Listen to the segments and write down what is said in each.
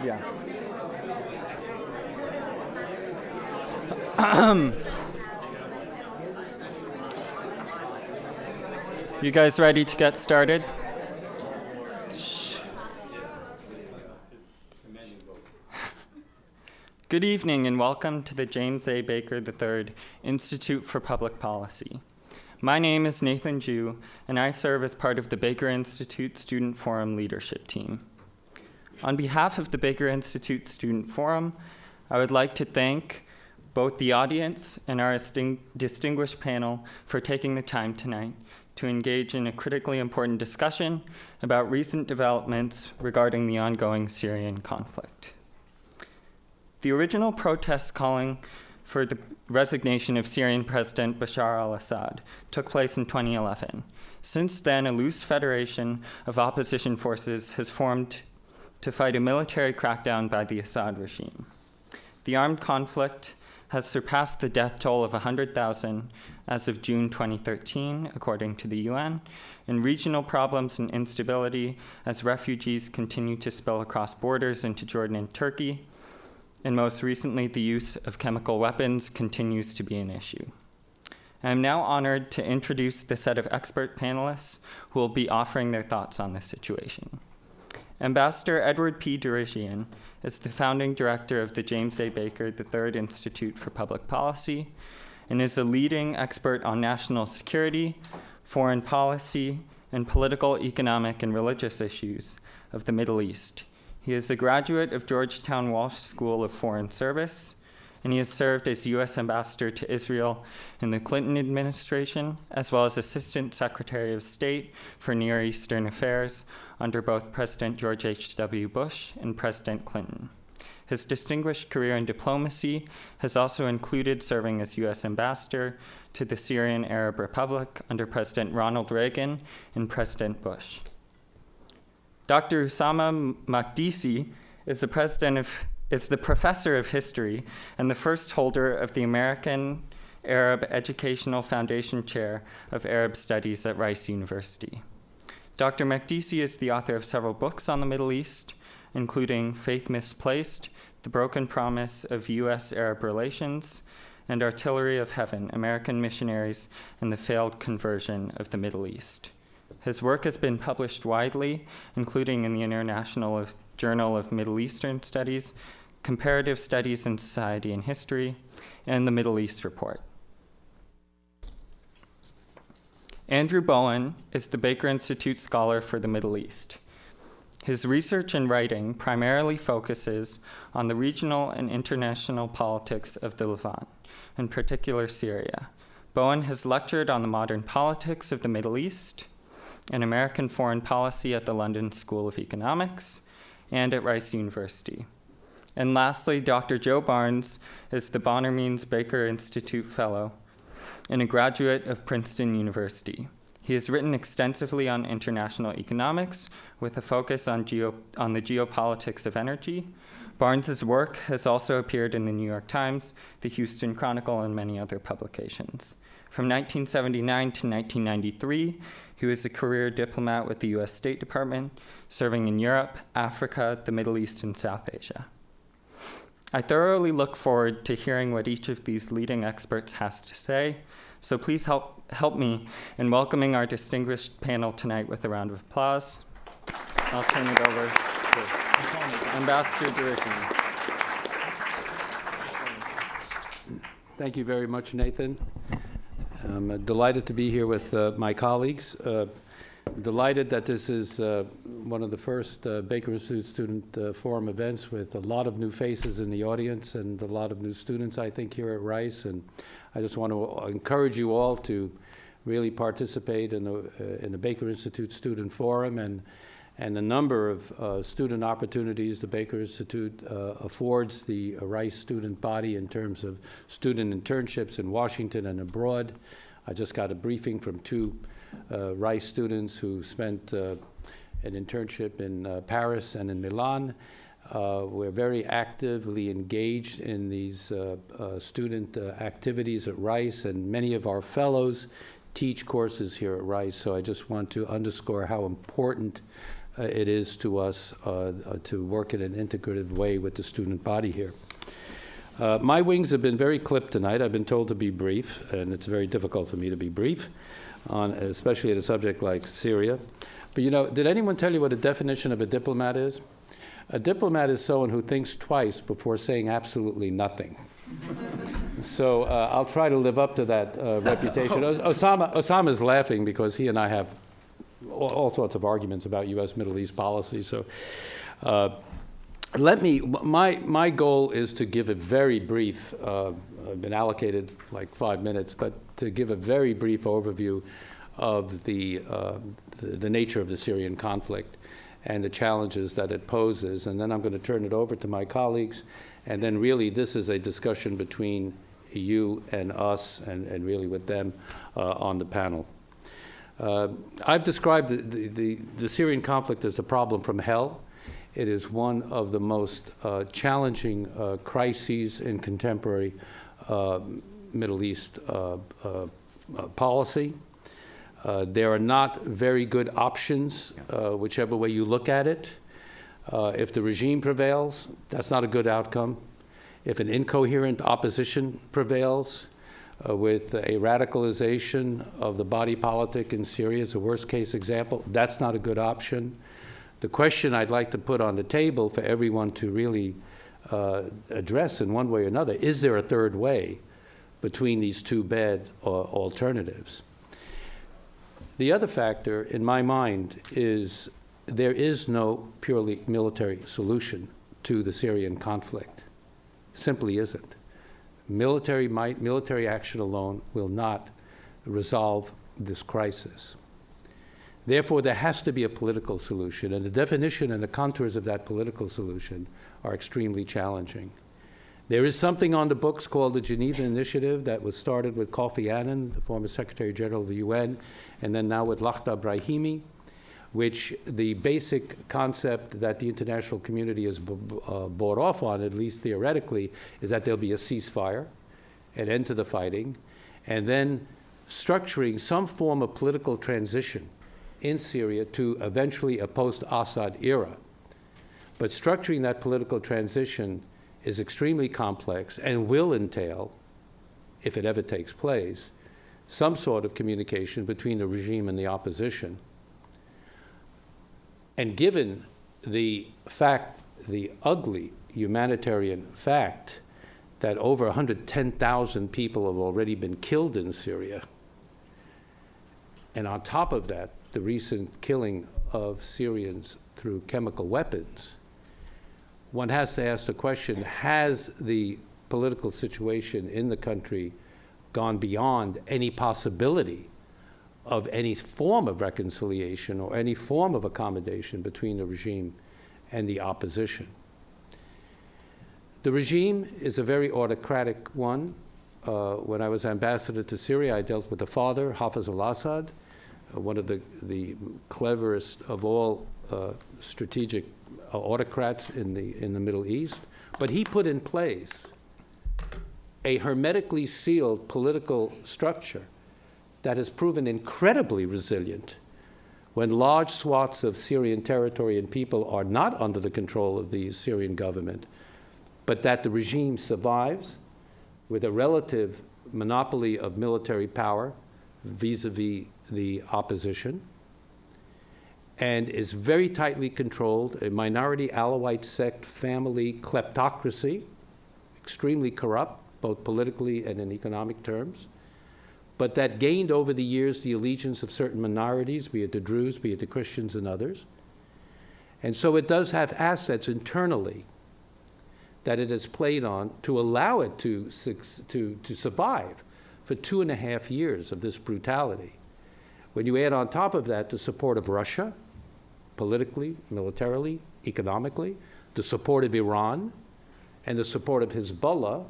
Yeah. You guys ready to get started? Good evening and welcome to the James A. Baker III Institute for Public Policy. My name is Nathan Jew, and I serve as part of the Baker Institute Student Forum leadership team. On behalf of the Baker Institute Student Forum, I would like to thank both the audience and our distinguished panel for taking the time tonight to engage in a critically important discussion about recent developments regarding the ongoing Syrian conflict. The original protests calling for the resignation of Syrian President Bashar al-Assad took place in 2011. Since then, a loose federation of opposition forces has formed to fight a military crackdown by the Assad regime. The armed conflict has surpassed the death toll of 100,000 as of June 2013, according to the UN, and regional problems and instability as refugees continue to spill across borders into Jordan and Turkey, and most recently, the use of chemical weapons continues to be an issue. I am now honored to introduce the set of expert panelists who will be offering their thoughts on this situation. Ambassador Edward P. Dirigian is the founding director of the James A. Baker III Institute for Public Policy and is a leading expert on national security, foreign policy, and political, economic, and religious issues of the Middle East. He is a graduate of Georgetown Walsh School of Foreign Service, and he has served as U.S. Ambassador to Israel in the Clinton administration, as well as Assistant Secretary of State for Near Eastern Affairs under both President George H.W. Bush and President Clinton. His distinguished career in diplomacy has also included serving as U.S. Ambassador to the Syrian Arab Republic under President Ronald Reagan and President Bush. Dr. Usama Makdisi is the professor of history and the first holder of the American Arab Educational Foundation Chair of Arab Studies at Rice University. Dr. Makdisi is the author of several books on the Middle East, including Faith Misplaced, The Broken Promise of U.S.-Arab Relations, and Artillery of Heaven, American Missionaries and the Failed Conversion of the Middle East. His work has been published widely, including in the International Journal of Middle Eastern Studies, Comparative Studies in Society and History, and the Middle East Report. Andrew Bowen is the Baker Institute Scholar for the Middle East. His research and writing primarily focuses on the regional and international politics of the Levant, in particular Syria. Bowen has lectured on the modern politics of the Middle East and American foreign policy at the London School of Economics and at Rice University. And lastly, Dr. Joe Barnes is the Bonner Means Baker Institute Fellow and a graduate of Princeton University. He has written extensively on international economics with a focus on the geopolitics of energy. Barnes's work has also appeared in the New York Times, the Houston Chronicle, and many other publications. From 1979 to 1993, he was a career diplomat with the U.S. State Department, serving in Europe, Africa, the Middle East, and South Asia. I thoroughly look forward to hearing what each of these leading experts has to say, so please help me in welcoming our distinguished panel tonight with a round of applause. I'll turn it over to Ambassador Dirigian. Thank you very much, Nathan. I'm delighted to be here with my colleagues. Delighted that this is one of the first Baker Institute Student Forum events with a lot of new faces in the audience and a lot of new students, I think, here at Rice. And I just want to encourage you all to really participate in the Baker Institute Student Forum and the number of student opportunities the Baker Institute affords the Rice student body in terms of student internships in Washington and abroad. I just got a briefing from two Rice students who spent an internship in Paris and in Milan. We're very actively engaged in these student activities at Rice, and many of our fellows teach courses here at Rice, so I just want to underscore how important it is to us to work in an integrative way with the student body here. My wings have been very clipped tonight. I've been told to be brief, and it's very difficult for me to be brief, especially at a subject like Syria. But you know, did anyone tell you what a definition of a diplomat is? A diplomat is someone who thinks twice before saying absolutely nothing. So I'll try to live up to that reputation. Osama's laughing because he and I have all sorts of arguments about U.S. Middle East policy. So my goal is to give a very brief, I've been allocated like 5 minutes, but to give a very brief overview of the nature of the Syrian conflict and the challenges that it poses. And then I'm going to turn it over to my colleagues. And then really this is a discussion between you and us and really with them on the panel. I've described the Syrian conflict as a problem from hell. It is one of the most challenging crises in contemporary Middle East policy. There are not very good options, whichever way you look at it. If the regime prevails, that's not a good outcome. If an incoherent opposition prevails, with a radicalization of the body politic in Syria is a worst-case example, that's not a good option. The question I'd like to put on the table for everyone to really address in one way or another, is there a third way between these two bad alternatives? The other factor, in my mind, is there is no purely military solution to the Syrian conflict. Simply isn't. Military might, military action alone will not resolve this crisis. Therefore, there has to be a political solution, and the definition and the contours of that political solution are extremely challenging. There is something on the books called the Geneva Initiative that was started with Kofi Annan, the former Secretary General of the UN, and then now with Lakhdar Brahimi, which the basic concept that the international community has bought off on, at least theoretically, is that there'll be a ceasefire, an end to the fighting, and then structuring some form of political transition in Syria to eventually a post-Assad era. But structuring that political transition is extremely complex and will entail, if it ever takes place, some sort of communication between the regime and the opposition. And given the fact, the ugly humanitarian fact, that over 110,000 people have already been killed in Syria, and on top of that, the recent killing of Syrians through chemical weapons, one has to ask the question, has the political situation in the country gone beyond any possibility of any form of reconciliation or any form of accommodation between the regime and the opposition? The regime is a very autocratic one. When I was ambassador to Syria, I dealt with the father, Hafez al-Assad, one of the cleverest of all strategic autocrats in the Middle East. But he put in place a hermetically sealed political structure that has proven incredibly resilient when large swaths of Syrian territory and people are not under the control of the Syrian government, but that the regime survives with a relative monopoly of military power vis-a-vis the opposition, and is very tightly controlled, a minority Alawite sect family kleptocracy, extremely corrupt, both politically and in economic terms, but that gained over the years the allegiance of certain minorities, be it the Druze, be it the Christians and others. And so it does have assets internally that it has played on to allow it to survive for 2.5 years of this brutality. When you add on top of that the support of Russia, politically, militarily, economically, the support of Iran, and the support of Hezbollah,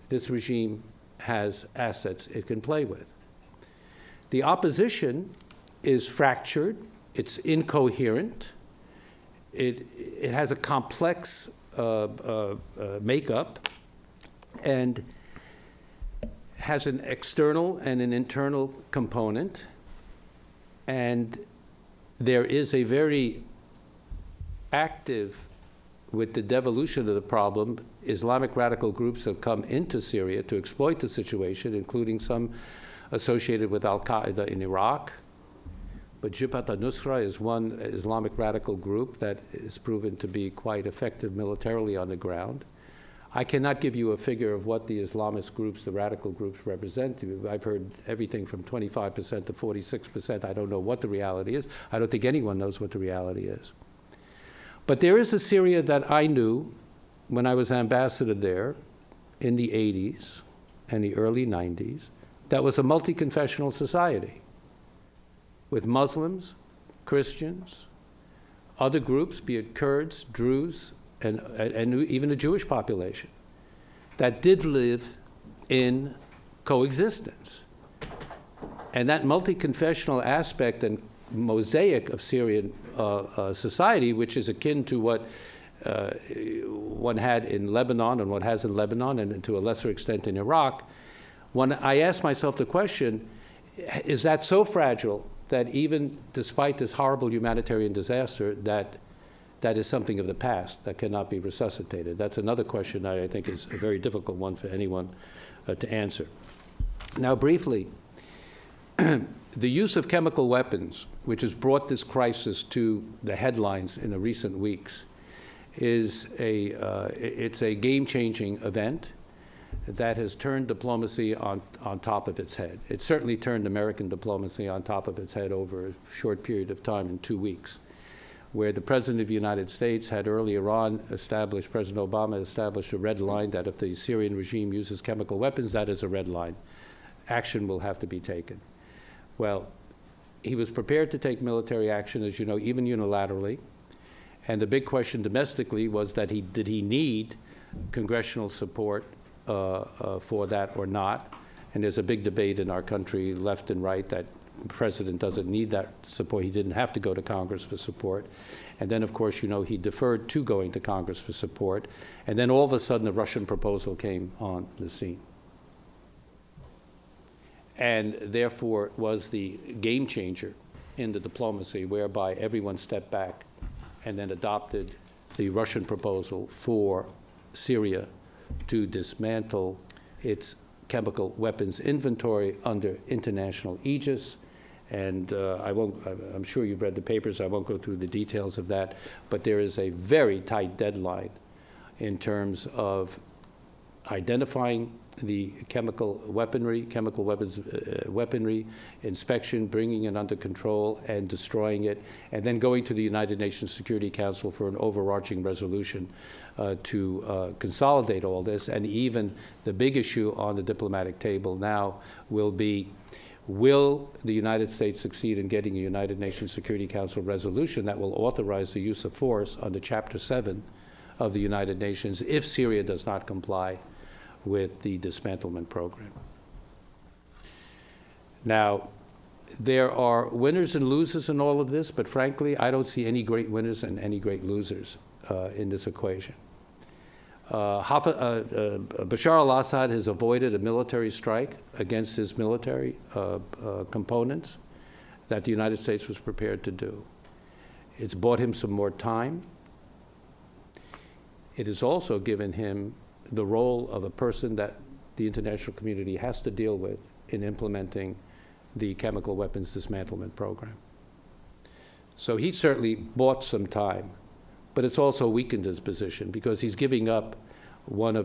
this regime has assets it can play with. The opposition is fractured, it's incoherent, it has a complex makeup, and has an external and an internal component, and there is a very active, with the devolution of the problem, Islamic radical groups have come into Syria to exploit the situation, including some associated with al-Qaeda in Iraq. But Jabhat al-Nusra is one Islamic radical group that is proven to be quite effective militarily on the ground. I cannot give you a figure of what the Islamist groups, the radical groups, represent. I've heard everything from 25% to 46%. I don't know what the reality is. I don't think anyone knows what the reality is. But there is a Syria that I knew when I was ambassador there in the 80s and the early 90s that was a multi-confessional society with Muslims, Christians, other groups, be it Kurds, Druze, and even a Jewish population that did live in coexistence. And that multi-confessional aspect and mosaic of Syrian society, which is akin to what one had in Lebanon and what has in Lebanon and to a lesser extent in Iraq, when I asked myself the question, is that so fragile that even despite this horrible humanitarian disaster, that is something of the past that cannot be resuscitated? That's another question that I think is a very difficult one for anyone to answer. Now, briefly, the use of chemical weapons, which has brought this crisis to the headlines in the recent weeks, it's a game-changing event that has turned diplomacy on top of its head. It certainly turned American diplomacy on top of its head over a short period of time in 2 weeks, where the President of the United States had earlier on President Obama established a red line that if the Syrian regime uses chemical weapons, that is a red line. Action will have to be taken. Well, he was prepared to take military action, as you know, even unilaterally. And the big question domestically was that did he need congressional support for that or not? And there's a big debate in our country, left and right, that the president doesn't need that support. He didn't have to go to Congress for support. And then, of course, you know, he deferred to going to Congress for support. And then all of a sudden, the Russian proposal came on the scene. And therefore was the game changer in the diplomacy, whereby everyone stepped back and then adopted the Russian proposal for Syria to dismantle its chemical weapons inventory under international aegis. And I'm sure you've read the papers, I won't go through the details of that, but there is a very tight deadline in terms of identifying the chemical weapons weaponry, inspection, bringing it under control and destroying it, and then going to the United Nations Security Council for an overarching resolution to consolidate all this. And even the big issue on the diplomatic table now will be, will the United States succeed in getting a United Nations Security Council resolution that will authorize the use of force under Chapter 7 of the United Nations if Syria does not comply with the dismantlement program? Now, there are winners and losers in all of this, but frankly, I don't see any great winners and any great losers in this equation. Bashar al-Assad has avoided a military strike against his military components that the United States was prepared to do. It's bought him some more time. It has also given him the role of a person that the international community has to deal with in implementing the chemical weapons dismantlement program. So he certainly bought some time, but it's also weakened his position because he's giving up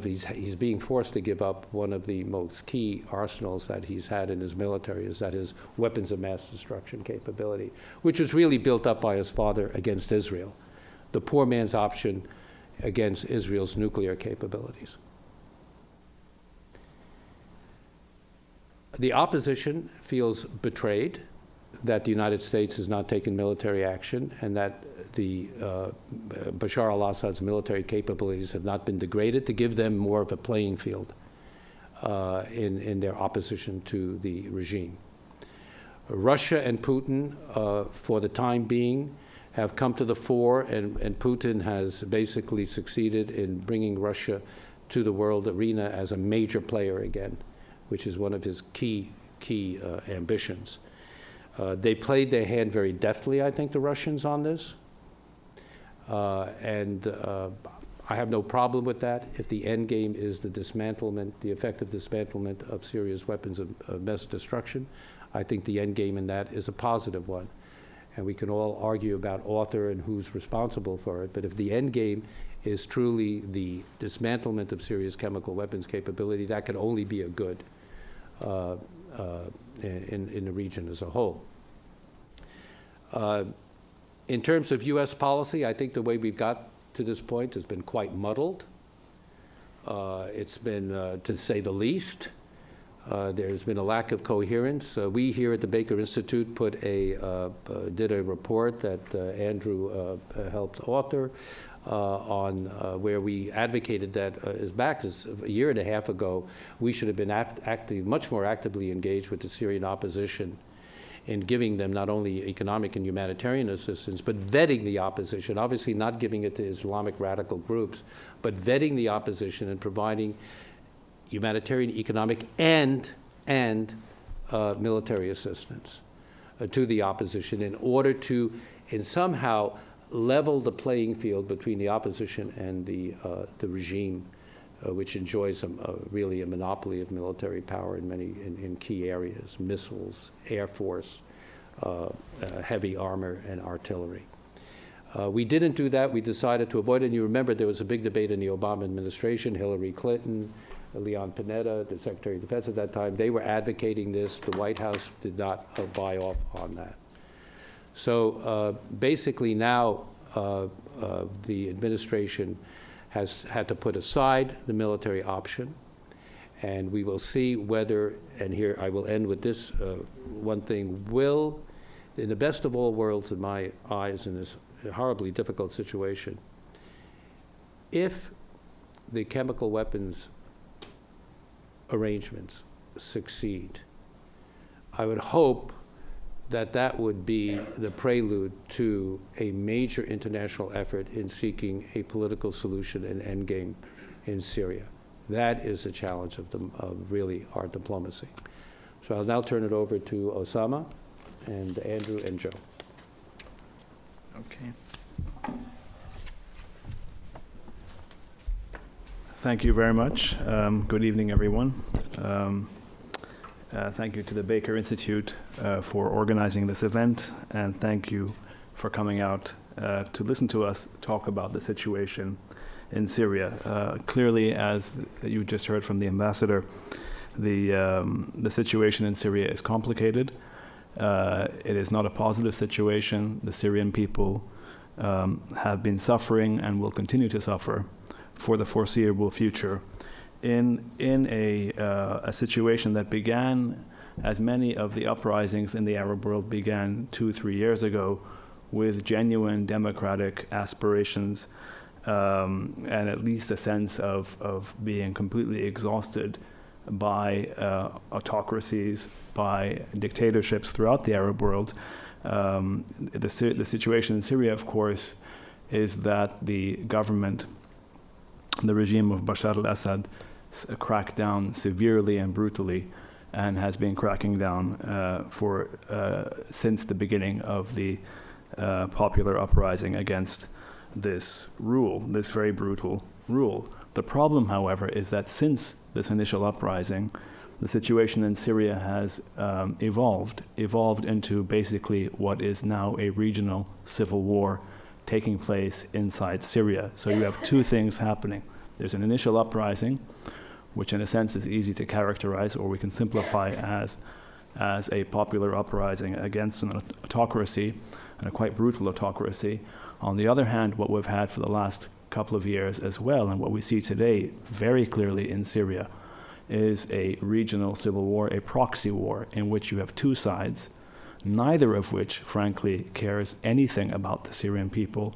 he's being forced to give up one of the most key arsenals that he's had in his military, is that his weapons of mass destruction capability, which was really built up by his father against Israel, the poor man's option against Israel's nuclear capabilities. The opposition feels betrayed that the United States has not taken military action and that the Bashar al-Assad's military capabilities have not been degraded to give them more of a playing field in their opposition to the regime. Russia and Putin, for the time being, have come to the fore, and Putin has basically succeeded in bringing Russia to the world arena as a major player again, which is one of his key ambitions. They played their hand very deftly, I think, the Russians on this. And I have no problem with that. If the end game is the dismantlement, the effective dismantlement of Syria's weapons of mass destruction, I think the end game in that is a positive one. And we can all argue about author and who's responsible for it, but if the end game is truly the dismantlement of Syria's chemical weapons capability, that can only be a good in the region as a whole. In terms of U.S. policy, I think the way we've got to this point has been quite muddled. It's been, to say the least, there's been a lack of coherence. We here at the Baker Institute did a report that Andrew helped author on where we advocated that as back as a year and a half ago, we should have been much more actively engaged with the Syrian opposition in giving them not only economic and humanitarian assistance, but vetting the opposition, obviously not giving it to Islamic radical groups, but vetting the opposition and providing humanitarian, economic, and military assistance to the opposition in order to, and somehow, level the playing field between the opposition and the regime, which enjoys really a monopoly of military power in key areas: missiles, air force, heavy armor, and artillery. We didn't do that. We decided to avoid it. And you remember there was a big debate in the Obama administration. Hillary Clinton, Leon Panetta, the Secretary of Defense at that time, they were advocating this. The White House did not buy off on that. So basically now the administration has had to put aside the military option, and we will see whether, and here I will end with this one thing, will, in the best of all worlds in my eyes in this horribly difficult situation, if the chemical weapons arrangements succeed, I would hope that that would be the prelude to a major international effort in seeking a political solution and endgame in Syria. That is the challenge of really our diplomacy. So I'll now turn it over to Osama and Andrew and Joe. Okay. Thank you very much. Good evening, everyone. Thank you to the Baker Institute for organizing this event, and thank you for coming out to listen to us talk about the situation in Syria. Clearly, as you just heard from the ambassador, the situation in Syria is complicated. It is not a positive situation. The Syrian people have been suffering and will continue to suffer for the foreseeable future in a situation that began, as many of the uprisings in the Arab world began 2-3 years ago, with genuine democratic aspirations and at least a sense of being completely exhausted by autocracies, by dictatorships throughout the Arab world. The situation in Syria, of course, is that the government, the regime of Bashar al-Assad, cracked down severely and brutally, and has been cracking down since the beginning of the popular uprising against this very brutal rule. The problem, however, is that since this initial uprising, the situation in Syria has evolved into basically what is now a regional civil war taking place inside Syria. So you have two things happening. There's an initial uprising, which in a sense is easy to characterize, or we can simplify as a popular uprising against an autocracy, and a quite brutal autocracy. On the other hand, what we've had for the last couple of years as well, and what we see today very clearly in Syria, is a regional civil war, a proxy war, in which you have two sides, neither of which, frankly, cares anything about the Syrian people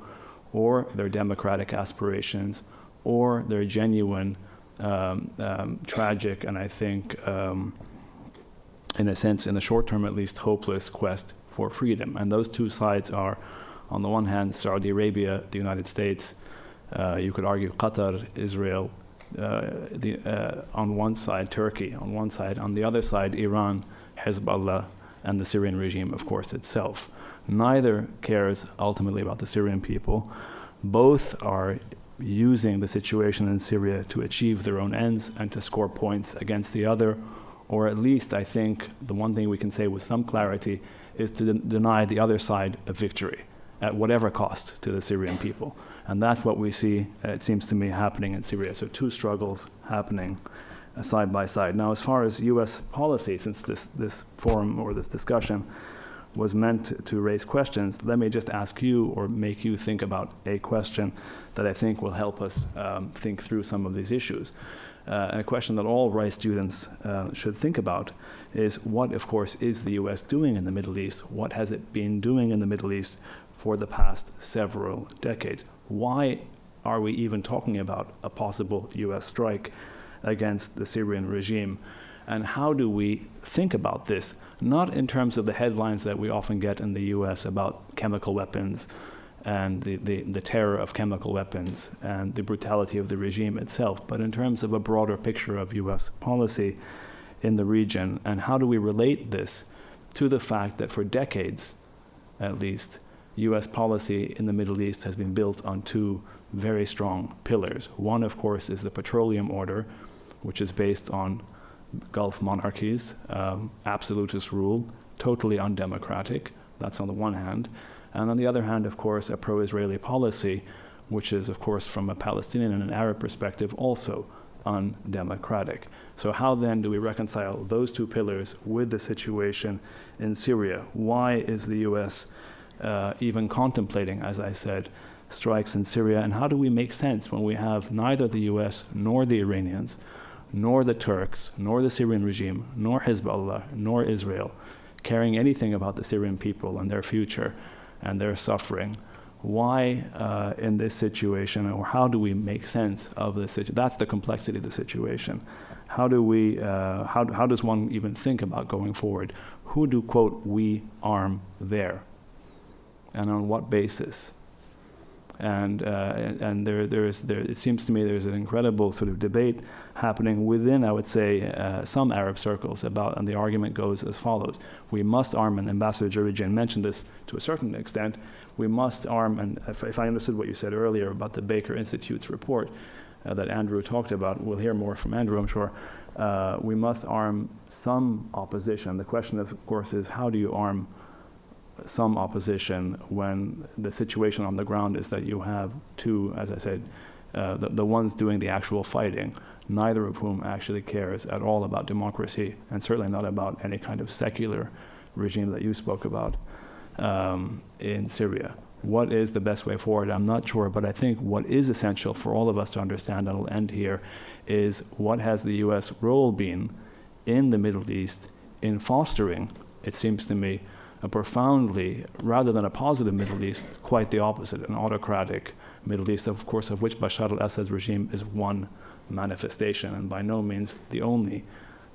or their democratic aspirations or their genuine tragic and I think, in a sense, in the short term at least, hopeless quest for freedom. And those two sides are, on the one hand, Saudi Arabia, the United States, you could argue Qatar, Israel, on one side, Turkey on one side, on the other side, Iran, Hezbollah, and the Syrian regime, of course, itself. Neither cares ultimately about the Syrian people. Both are using the situation in Syria to achieve their own ends and to score points against the other, or at least I think the one thing we can say with some clarity is to deny the other side a victory at whatever cost to the Syrian people. And that's what we see, it seems to me, happening in Syria. So two struggles happening side by side. Now, as far as U.S. policy, since this forum or this discussion was meant to raise questions, let me just ask you or make you think about a question that I think will help us think through some of these issues. A question that all Rice students should think about is what, of course, is the U.S. doing in the Middle East? What has it been doing in the Middle East for the past several decades? Why are we even talking about a possible U.S. strike against the Syrian regime? And how do we think about this? Not in terms of the headlines that we often get in the U.S. about chemical weapons and the terror of chemical weapons and the brutality of the regime itself, but in terms of a broader picture of U.S. policy in the region. And how do we relate this to the fact that for decades, at least, U.S. policy in the Middle East has been built on two very strong pillars. One, of course, is the petroleum order, which is based on Gulf monarchies, absolutist rule, totally undemocratic. That's on the one hand. And on the other hand, of course, a pro-Israeli policy, which is, of course, from a Palestinian and an Arab perspective, also undemocratic. So how then do we reconcile those two pillars with the situation in Syria? Why is the U.S. Even contemplating, as I said, strikes in Syria? And how do we make sense when we have neither the U.S. nor the Iranians, nor the Turks, nor the Syrian regime, nor Hezbollah, nor Israel caring anything about the Syrian people and their future and their suffering? Why in this situation, or how do we make sense of this situation? That's the complexity of the situation. How do we, how does one even think about going forward? Who do, quote, we arm there? And on what basis? And it seems to me there's an incredible sort of debate happening within, I would say, some Arab circles about, and the argument goes as follows: we must arm, and Ambassador Jarijian mentioned this to a certain extent, we must arm, and if I understood what you said earlier about the Baker Institute's report that Andrew talked about, we'll hear more from Andrew, I'm sure, we must arm some opposition. The question, of course, is how do you arm some opposition when the situation on the ground is that you have two, as I said, the ones doing the actual fighting, neither of whom actually cares at all about democracy, and certainly not about any kind of secular regime that you spoke about in Syria. What is the best way forward? I'm not sure, but I think what is essential for all of us to understand, and I'll end here, is what has the U.S. role been in the Middle East in fostering, it seems to me, a profoundly, rather than a positive Middle East, quite the opposite, an autocratic Middle East, of course, of which Bashar al-Assad's regime is one manifestation, and by no means the only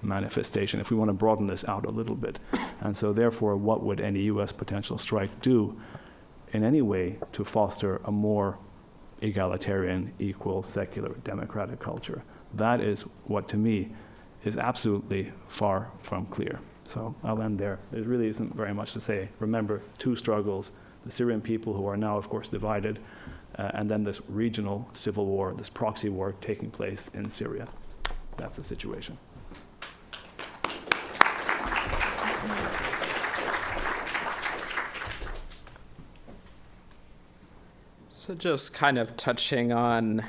manifestation, if we want to broaden this out a little bit. And so therefore, what would any U.S. potential strike do in any way to foster a more egalitarian, equal, secular, democratic culture? That is what, to me, is absolutely far from clear. So I'll end there. There really isn't very much to say. Remember, two struggles, the Syrian people who are now, of course, divided, and then this regional civil war, this proxy war taking place in Syria. That's the situation. So just kind of touching on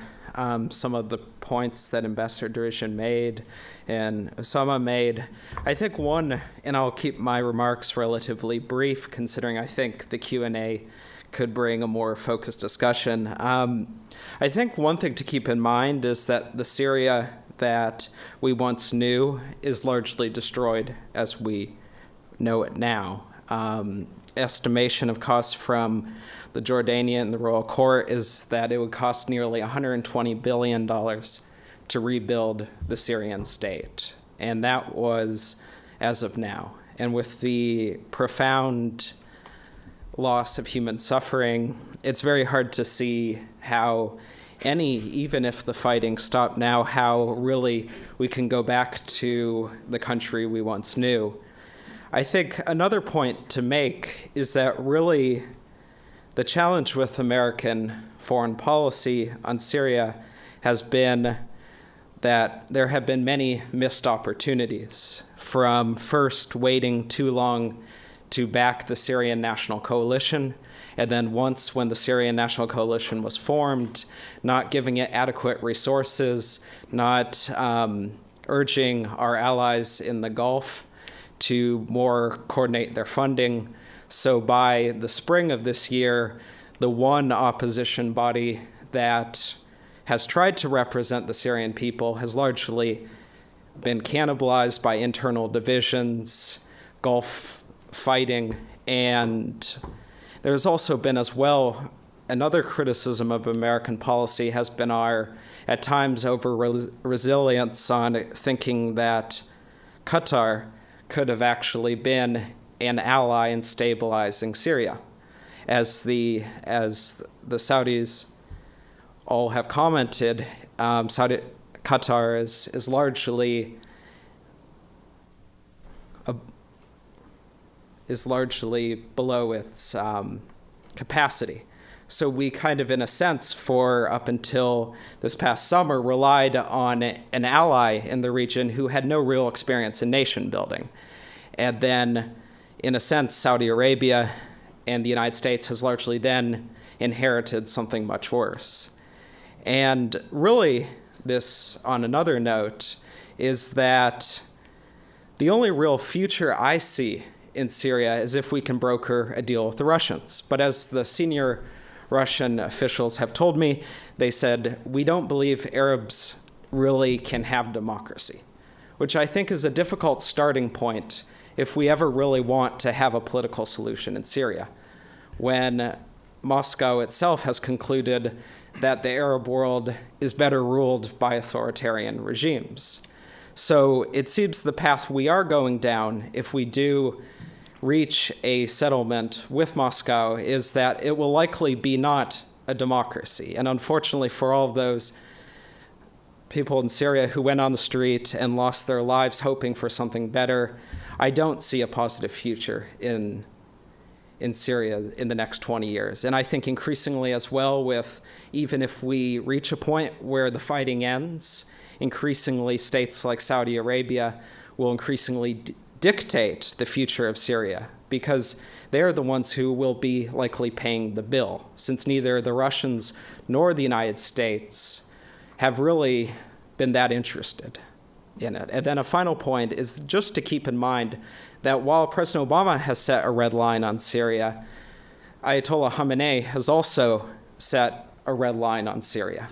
some of the points that Ambassador Jarijian made and Osama made. I think one, and I'll keep my remarks relatively brief, considering I think the Q&A could bring a more focused discussion. I think one thing to keep in mind is that the Syria that we once knew is largely destroyed as we know it now. Estimation of costs from the Jordanian and the Royal Court is that it would cost nearly $120 billion to rebuild the Syrian state. And that was as of now. And with the profound loss of human suffering, it's very hard to see how even if the fighting stopped now, how really we can go back to the country we once knew. I think another point to make is that really the challenge with American foreign policy on Syria has been that there have been many missed opportunities, from first waiting too long to back the Syrian National Coalition, and then once when the Syrian National Coalition was formed, not giving it adequate resources, not urging our allies in the Gulf to more coordinate their funding. So by the spring of this year, the one opposition body that has tried to represent the Syrian people has largely been cannibalized by internal divisions, Gulf fighting, and there's also been as well another criticism of American policy has been our, at times, over-resilience on thinking that Qatar could have actually been an ally in stabilizing Syria. As the Saudis all have commented, Qatar is largely below its capacity. So we kind of, in a sense, for up until this past summer, relied on an ally in the region who had no real experience in nation building. And then, in a sense, Saudi Arabia and the United States has largely then inherited something much worse. And really, this, on another note, is that the only real future I see in Syria is if we can broker a deal with the Russians. But as the senior Russian officials have told me, they said, we don't believe Arabs really can have democracy, which I think is a difficult starting point if we ever really want to have a political solution in Syria, when Moscow itself has concluded that the Arab world is better ruled by authoritarian regimes. So it seems the path we are going down, if we do reach a settlement with Moscow, is that it will likely be not a democracy. And unfortunately for all of those people in Syria who went on the street and lost their lives hoping for something better, I don't see a positive future in Syria in the next 20 years. And I think increasingly as well, with even if we reach a point where the fighting ends, increasingly states like Saudi Arabia will increasingly dictate the future of Syria, because they're the ones who will be likely paying the bill, since neither the Russians nor the United States have really been that interested in it. And then a final point is just to keep in mind that while President Obama has set a red line on Syria, Ayatollah Khamenei has also set a red line on Syria.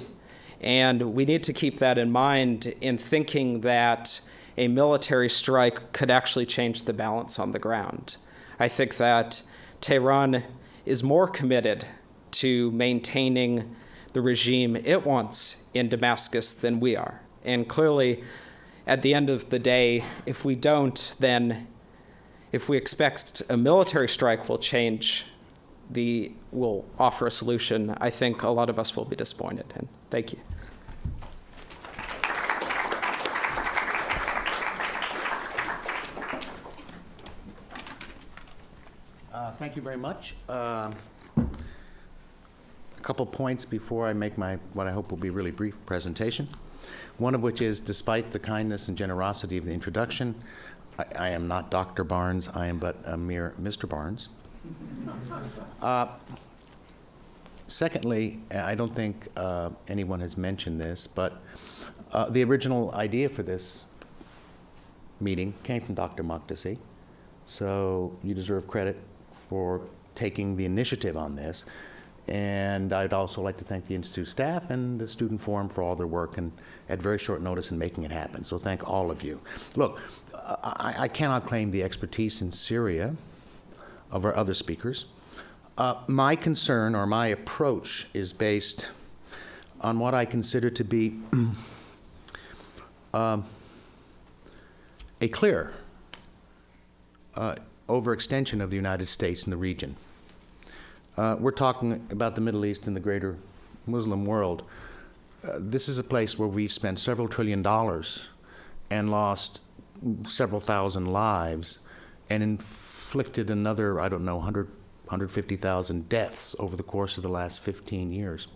And we need to keep that in mind in thinking that a military strike could actually change the balance on the ground. I think that Tehran is more committed to maintaining the regime it wants in Damascus than we are. And clearly, at the end of the day, if we don't, then if we expect a military strike will offer a solution, I think a lot of us will be disappointed. And thank you. Thank you very much. A couple points before I make what I hope will be a really brief presentation. One of which is, despite the kindness and generosity of the introduction, I am not Dr. Barnes, I am but a mere Mr. Barnes. Secondly, I don't think anyone has mentioned this, but the original idea for this meeting came from Dr. Makdisi, so you deserve credit for taking the initiative on this. And I'd also like to thank the Institute staff and the Student Forum for all their work and at very short notice in making it happen. So thank all of you. Look, I cannot claim the expertise in Syria of our other speakers. My concern or my approach is based on what I consider to be a clear overextension of the United States in the region. We're talking about the Middle East and the greater Muslim world. This is a place where we've spent several $1 trillion and lost several thousand lives and inflicted another, I don't know, 150,000 deaths over the course of the last 15 years.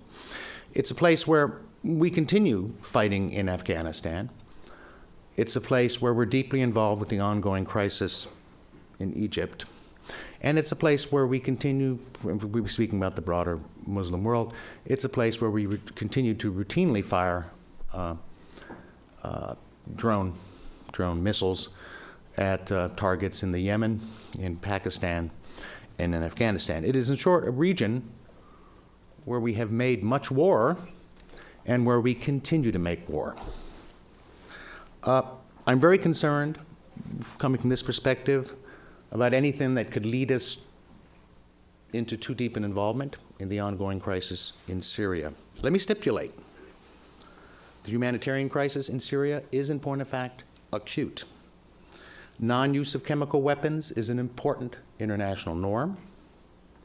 It's a place where we continue fighting in Afghanistan. It's a place where we're deeply involved with the ongoing crisis in Egypt. And it's a place where we continue, we were speaking about the broader Muslim world, it's a place where we continue to routinely fire drone missiles at targets in the Yemen, in Pakistan, and in Afghanistan. It is, in short, a region where we have made much war and where we continue to make war. I'm very concerned, coming from this perspective, about anything that could lead us into too deep an involvement in the ongoing crisis in Syria. Let me stipulate. The humanitarian crisis in Syria is, in point of fact, acute. Non-use of chemical weapons is an important international norm,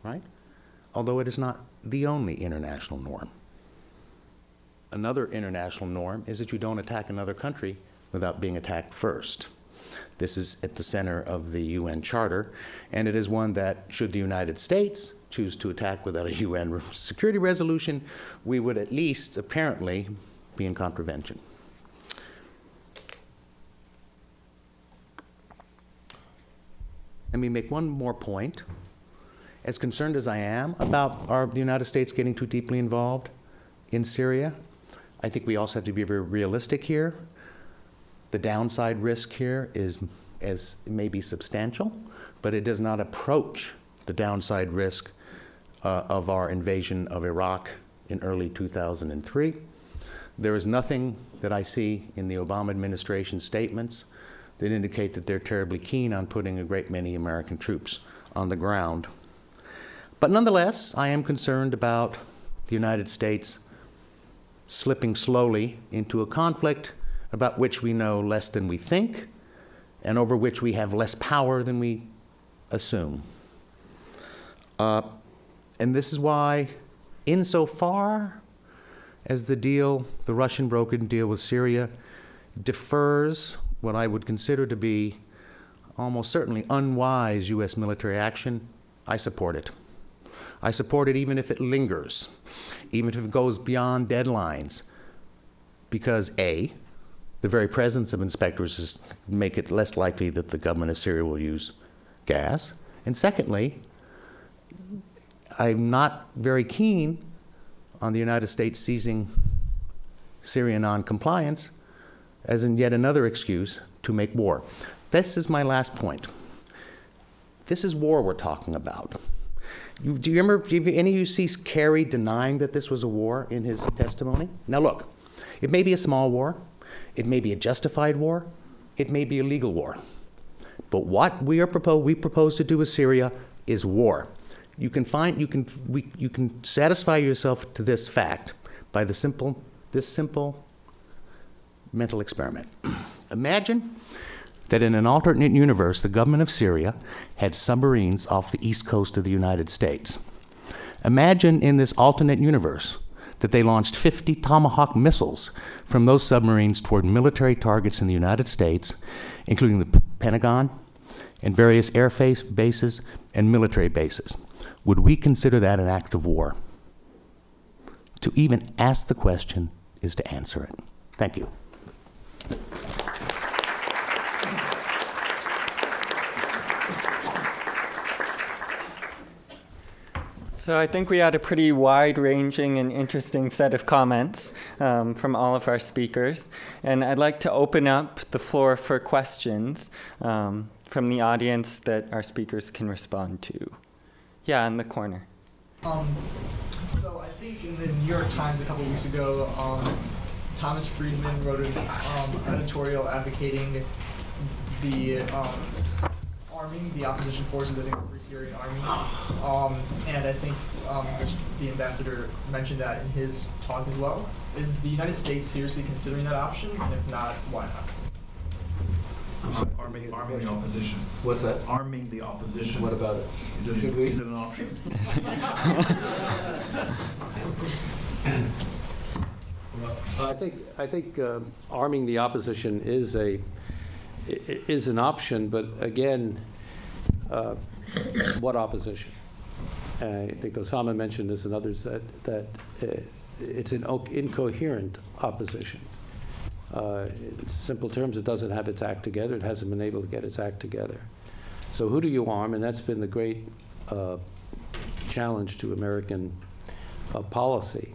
right? Although it is not the only international norm. Another international norm is that you don't attack another country without being attacked first. This is at the center of the UN Charter, and it is one that, should the United States choose to attack without a UN security resolution, we would at least apparently be in contravention. Let me make one more point. As concerned as I am about the United States getting too deeply involved in Syria, I think we also have to be very realistic here. The downside risk here may be substantial, but it does not approach the downside risk of our invasion of Iraq in early 2003. There is nothing that I see in the Obama administration statements that indicate that they're terribly keen on putting a great many American troops on the ground. But nonetheless, I am concerned about the United States slipping slowly into a conflict about which we know less than we think, and over which we have less power than we assume. And this is why, insofar as the Russian brokered deal with Syria defers what I would consider to be almost certainly unwise U.S. military action, I support it. I support it even if it lingers, even if it goes beyond deadlines, because A, the very presence of inspectors make it less likely that the government of Syria will use gas. And secondly, I'm not very keen on the United States seizing Syrian non-compliance as in yet another excuse to make war. This is my last point. This is war we're talking about. Do you remember, did any of you see Kerry denying that this was a war in his testimony? Now look, it may be a small war, it may be a justified war, it may be a legal war. But what we propose to do with Syria is war. You can satisfy yourself to this fact by this simple mental experiment. Imagine that in an alternate universe, the government of Syria had submarines off the east coast of the United States. Imagine in this alternate universe that they launched 50 Tomahawk missiles from those submarines toward military targets in the United States, including the Pentagon and various air bases and military bases. Would we consider that an act of war? To even ask the question is to answer it. Thank you. So I think we had a pretty wide-ranging and interesting set of comments from all of our speakers. And I'd like to open up the floor for questions from the audience that our speakers can respond to. Yeah, in the corner. So I think in the New York Times a couple of weeks ago, Thomas Friedman wrote an editorial advocating the arming the opposition forces, I think the Free Syrian Army, and I think the ambassador mentioned that in his talk as well. Is the United States seriously considering that option? And if not, why not? Arming the opposition. What's that? Arming the opposition. What about it? Should we? Is it an option? I think arming the opposition is an option, but again, What opposition? I think Osama mentioned this and others, that it's an incoherent opposition. In simple terms, it doesn't have its act together. It hasn't been able to get its act together. So who do you arm? And that's been the great challenge to American policy.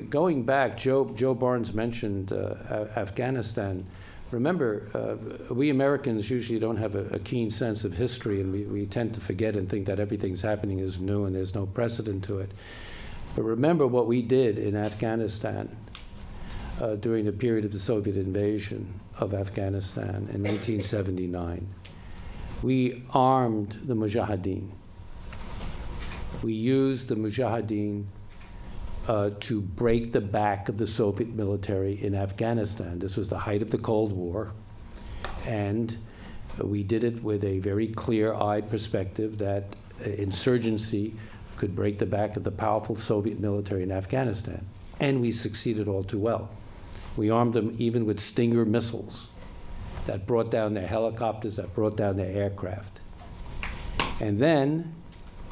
Going back, Joe Barnes mentioned Afghanistan. Remember, we Americans usually don't have a keen sense of history, and we tend to forget and think that everything's happening is new and there's no precedent to it. But remember what we did in Afghanistan during the period of the Soviet invasion of Afghanistan in 1979. We armed the Mujahideen. We used the Mujahideen to break the back of the Soviet military in Afghanistan. This was the height of the Cold War, and we did it with a very clear-eyed perspective that insurgency could break the back of the powerful Soviet military in Afghanistan, and we succeeded all too well. We armed them even with Stinger missiles that brought down their helicopters, that brought down their aircraft. And then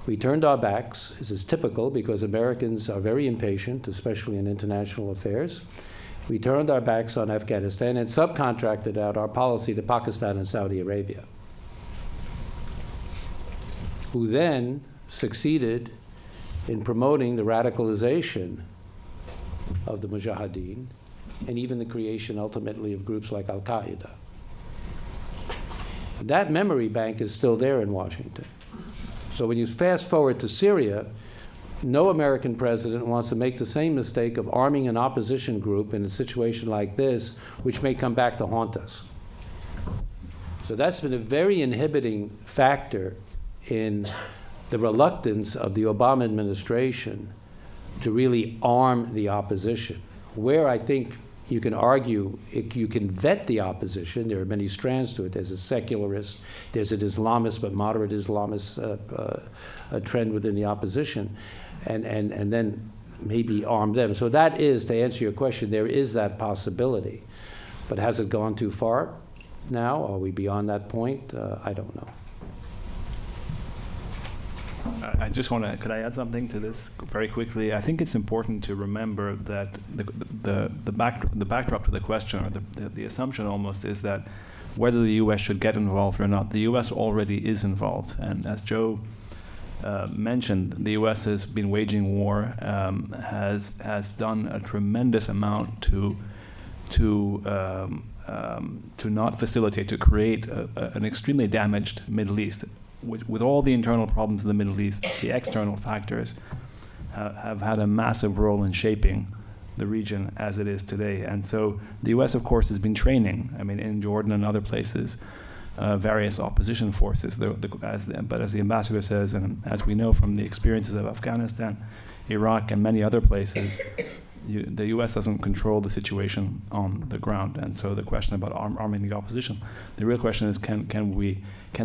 we turned our backs. This is typical because Americans are very impatient, especially in international affairs. We turned our backs on Afghanistan and subcontracted out our policy to Pakistan and Saudi Arabia, who then succeeded in promoting the radicalization of the Mujahideen and even the creation ultimately of groups like Al-Qaeda. That memory bank is still there in Washington. So when you fast forward to Syria, no American president wants to make the same mistake of arming an opposition group in a situation like this, which may come back to haunt us. So that's been a very inhibiting factor in the reluctance of the Obama administration to really arm the opposition. Where I think you can argue, you can vet the opposition. There are many strands to it. There's a secularist, there's an Islamist, but moderate Islamist trend within the opposition, and then maybe arm them. So that is, to answer your question, there is that possibility. But has it gone too far now? Are we beyond that point? I don't know. I just want to, could I add something to this very quickly? I think it's important to remember that the backdrop to the question, or the assumption almost, is that whether the U.S. should get involved or not, the U.S. already is involved. And as Joe mentioned, the U.S. has been waging war, has done a tremendous amount to not facilitate, to create an extremely damaged Middle East. With all the internal problems in the Middle East, the external factors have had a massive role in shaping the region as it is today. And so the U.S., of course, has been training, I mean, in Jordan and other places, various opposition forces. But as the ambassador says, and as we know from the experiences of Afghanistan, Iraq, and many other places, the U.S. doesn't control the situation on the ground. And so the question about arming the opposition, the real question is, can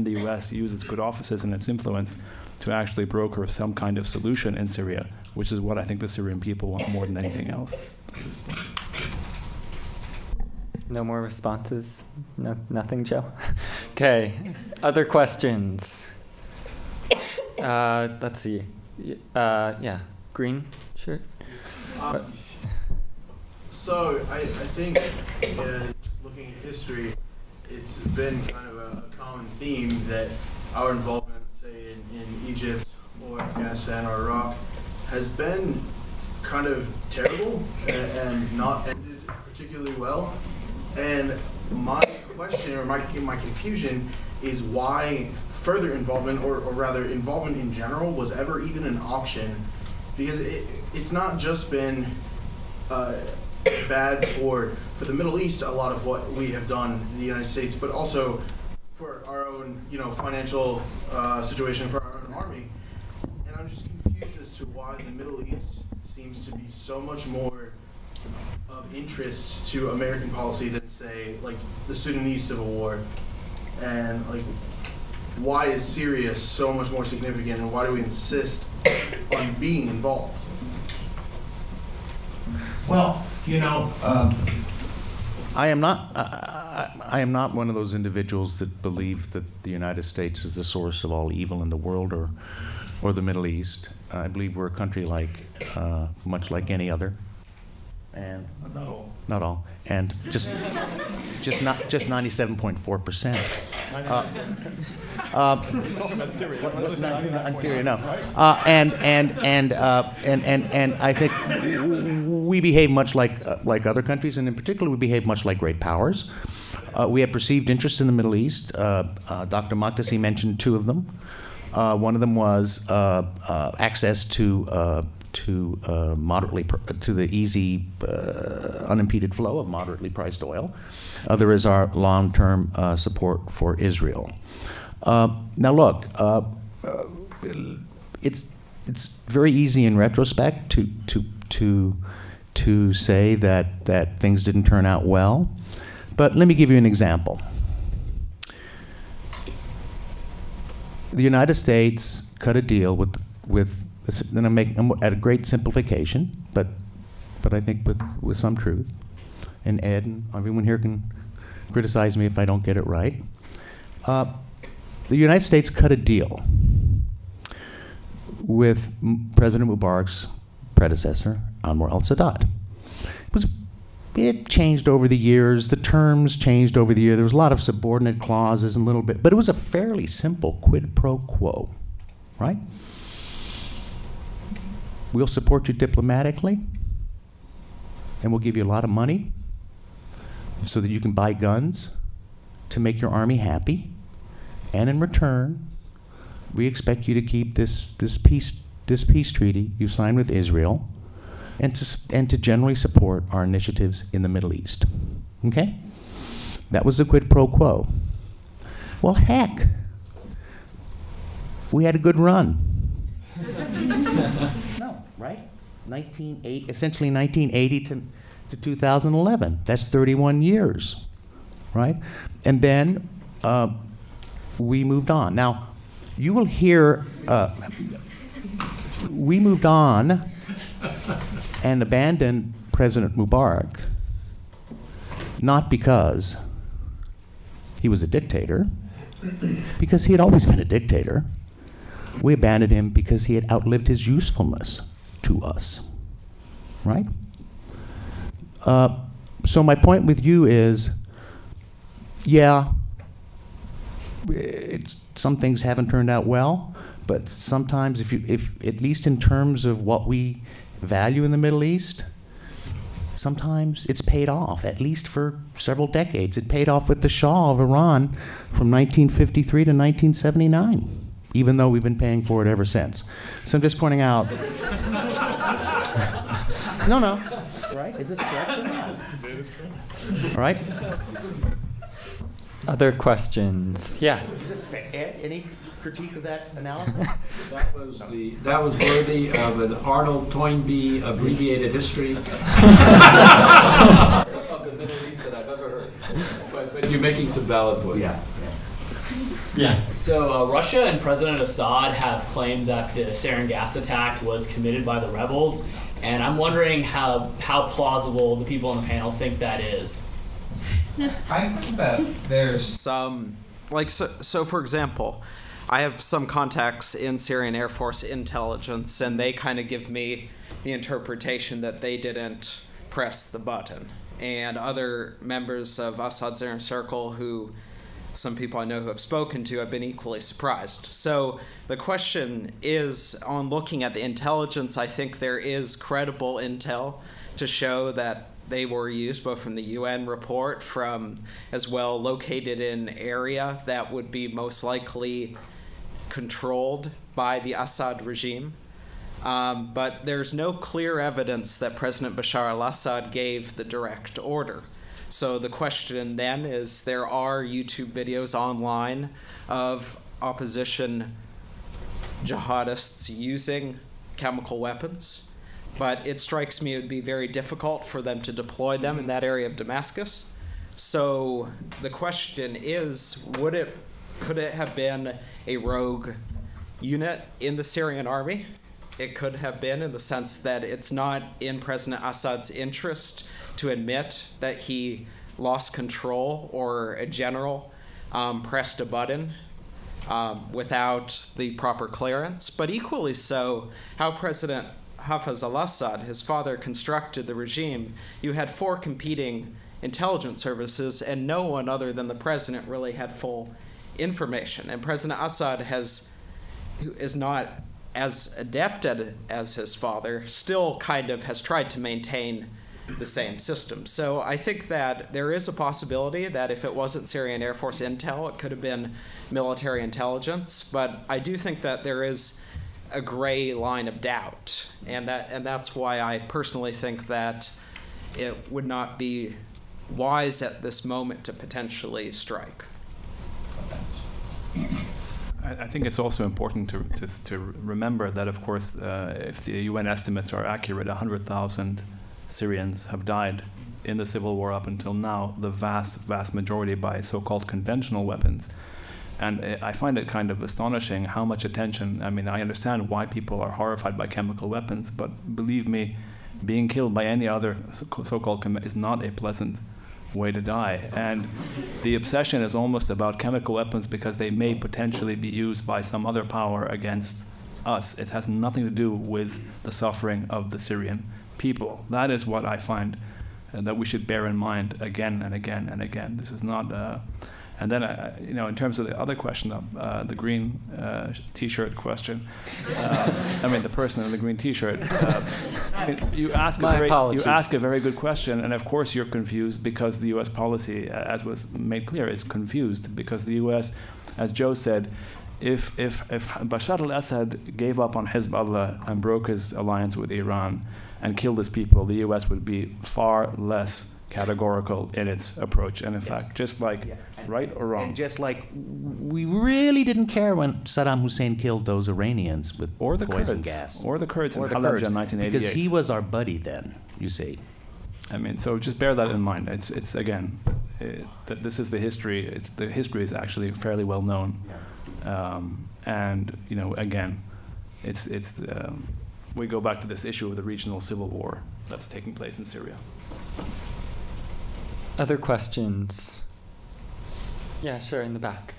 the U.S. use its good offices and its influence to actually broker some kind of solution in Syria, which is what I think the Syrian people want more than anything else at this point. No more responses? No, nothing, Joe? Okay. Other questions? Let's see. Yeah, green shirt. So I think looking at history, it's been kind of a common theme that our involvement, say, in Egypt or Afghanistan or Iraq, has been kind of terrible and not ended particularly well. And my question, or my confusion, is why further involvement, or rather involvement in general, was ever even an option. Because it's not just been bad for the Middle East, a lot of what we have done in the United States, but also for our own, financial situation, for our own army. And I'm just confused as to why the Middle East seems to be so much more of interest to American policy than, say, like the Sudanese civil war, and like why is Syria so much more significant, and why do we insist on being involved? Well, I am not. I am not one of those individuals that believe that the United States is the source of all evil in the world or the Middle East. I believe we're a country much like any other, and not all, and just 97.4%. On Syria, no. And I think we behave much like other countries, and in particular, we behave much like great powers. We have perceived interest in the Middle East. Dr. Mokdisi mentioned two of them. One of them was access to the easy, unimpeded flow of moderately priced oil. Other is our long-term support for Israel. Now, look, it's very easy in retrospect to say that things didn't turn out well, but let me give you an example. The United States cut a deal with and I'm at a great simplification, but I think with some truth. And Ed and everyone here can criticize me if I don't get it right. The United States cut a deal with President Mubarak's predecessor, Anwar al-Sadat. It changed over the years. The terms changed over the year. There was a lot of subordinate clauses and a little bit, but it was a fairly simple quid pro quo, right? We'll support you diplomatically, and we'll give you a lot of money so that you can buy guns to make your army happy. And in return, we expect you to keep this peace treaty you signed with Israel, and to generally support our initiatives in the Middle East. Okay? That was the quid pro quo. Well, heck, we had a good run. No, right? Essentially 1980 to 2011. That's 31 years, right? And then we moved on. Now, you will hear we moved on and abandoned President Mubarak, not because he was a dictator, because he had always been a dictator. We abandoned him because he had outlived his usefulness to us, right? So my point with you is, yeah, some things haven't turned out well, but sometimes if at least in terms of what we value in the Middle East, sometimes it's paid off, at least for several decades. It paid off with the Shah of Iran from 1953 to 1979, even though we've been paying for it ever since. So I'm just pointing out. No. Right? Is this correct? It is correct. All right? Other questions? Yeah. Is this fair? Any critique of that analysis? That was worthy of an Arnold Toynbee abbreviated history of the Middle East that I've ever heard. But you're making some valid points. Yeah. So Russia and President Assad have claimed that the sarin gas attack was committed by the rebels, and I'm wondering how plausible the people on the panel think that is. I think that there's some, so for example, I have some contacts in Syrian Air Force intelligence, and they kind of give me the interpretation that they didn't press the button. And other members of Assad's inner circle, who some people I know who have spoken to, have been equally surprised. So the question is, on looking at the intelligence, I think there is credible intel to show that they were used, both from the UN report, from as well located in an area that would be most likely controlled by the Assad regime. But there's no clear evidence that President Bashar al-Assad gave the direct order. So the question then is, there are YouTube videos online of opposition jihadists using chemical weapons, but it strikes me it would be very difficult for them to deploy them in that area of Damascus. So the question is, could it have been a rogue unit in the Syrian army? It could have been, in the sense that it's not in President Assad's interest to admit that he lost control or a general pressed a button without the proper clearance, but equally so, how President Hafez al-Assad, his father, constructed the regime. You had 4 competing intelligence services, and no one other than the president really had full information. And President Assad is not as adept at it as his father, still kind of has tried to maintain the same system. So I think that there is a possibility that if it wasn't Syrian Air Force intel, it could have been military intelligence. But I do think that there is a gray line of doubt, and that's why I personally think that it would not be wise at this moment to potentially strike. I think it's also important to remember that, of course, if the UN estimates are accurate, 100,000 Syrians have died in the civil war up until now, the vast majority by so-called conventional weapons. And I find it kind of astonishing how much attention, I mean, I understand why people are horrified by chemical weapons, but believe me, being killed by any other so-called is not a pleasant way to die. And the obsession is almost about chemical weapons because they may potentially be used by some other power against us. It has nothing to do with the suffering of the Syrian people. That is what I find that we should bear in mind again and again and again. This is not and then, in terms of the other question, the green T-shirt question, the person in the green T-shirt, you ask a very good question, and of course you're confused because the U.S. policy, as was made clear, is confused because the U.S., as Joe said, if Bashar al-Assad gave up on Hezbollah and broke his alliance with Iran and killed his people, the U.S. would be far less categorical in its approach. And in fact, just like right or wrong. And just like we really didn't care when Saddam Hussein killed those Iranians with poison gas. Or the Kurds in the Halabja Kurds, in 1988. because he was our buddy then, you see. I mean, so just bear that in mind. It's again, that this is the history. The history is actually fairly well known. And, again, we go back to this issue of the regional civil war that's taking place in Syria. Other questions? Yeah, sure, in the back.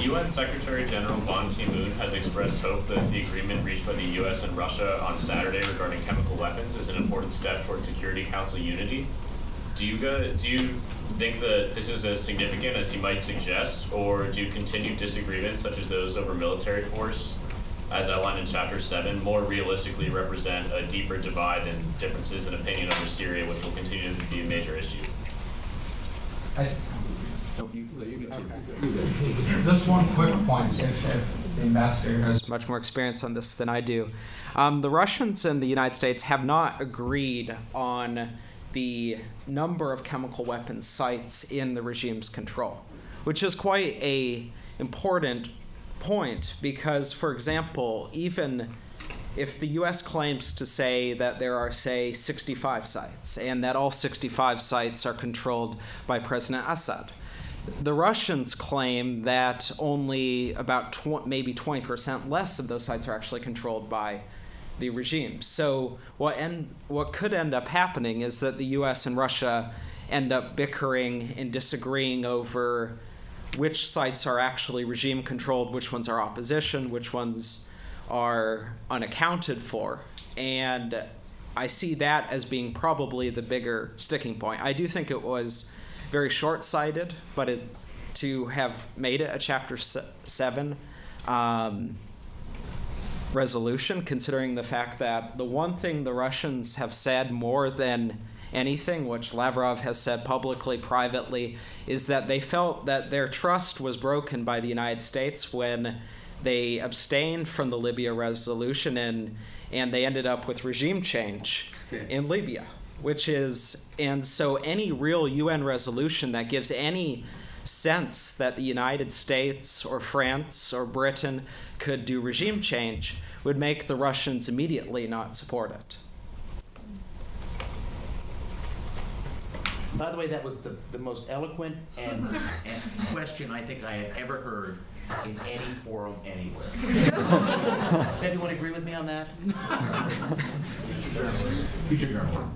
UN Secretary General Ban Ki-moon has expressed hope that the agreement reached by the U.S. and Russia on Saturday regarding chemical weapons is an important step toward Security Council unity. Do you think that this is as significant as he might suggest, or do continued disagreements such as those over military force, as outlined in Chapter 7, more realistically represent a deeper divide than differences in opinion over Syria, which will continue to be a major issue? This one quick point, if the ambassador has much more experience on this than I do. The Russians and the United States have not agreed on the number of chemical weapons sites in the regime's control, which is quite an important point because, for example, even if the U.S. claims to say that there are, say, 65 sites and that all 65 sites are controlled by President Assad, the Russians claim that only about maybe 20% less of those sites are actually controlled by the regime. So what could end up happening is that the U.S. and Russia end up bickering and disagreeing over which sites are actually regime controlled, which ones are opposition, which ones are unaccounted for. And I see that as being probably the bigger sticking point. I do think it was very short-sighted, but to have made it a Chapter 7 resolution, considering the fact that the one thing the Russians have said more than anything, which Lavrov has said publicly, privately, is that they felt that their trust was broken by the United States when they abstained from the Libya resolution and they ended up with regime change in Libya, and so any real UN resolution that gives any sense that the United States or France or Britain could do regime change would make the Russians immediately not support it. By the way, that was the most eloquent and question I think I had ever heard in any forum anywhere. Does everyone agree with me on that? Future journalists.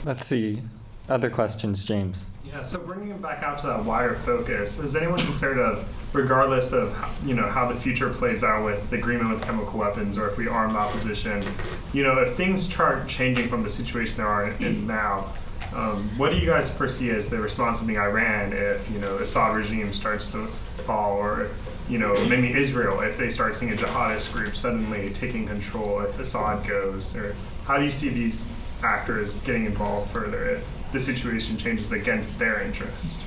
Let's see. Other questions, James? Yeah, so bringing it back out to that wider focus, is anyone concerned of, regardless of how the future plays out with the agreement with chemical weapons, or if we arm the opposition, if things start changing from the situation they are in now, what do you guys foresee as the response of the Iran if Assad regime starts to fall, or maybe Israel if they start seeing a jihadist group suddenly taking control if Assad goes, or how do you see these actors getting involved further if the situation changes against their interest?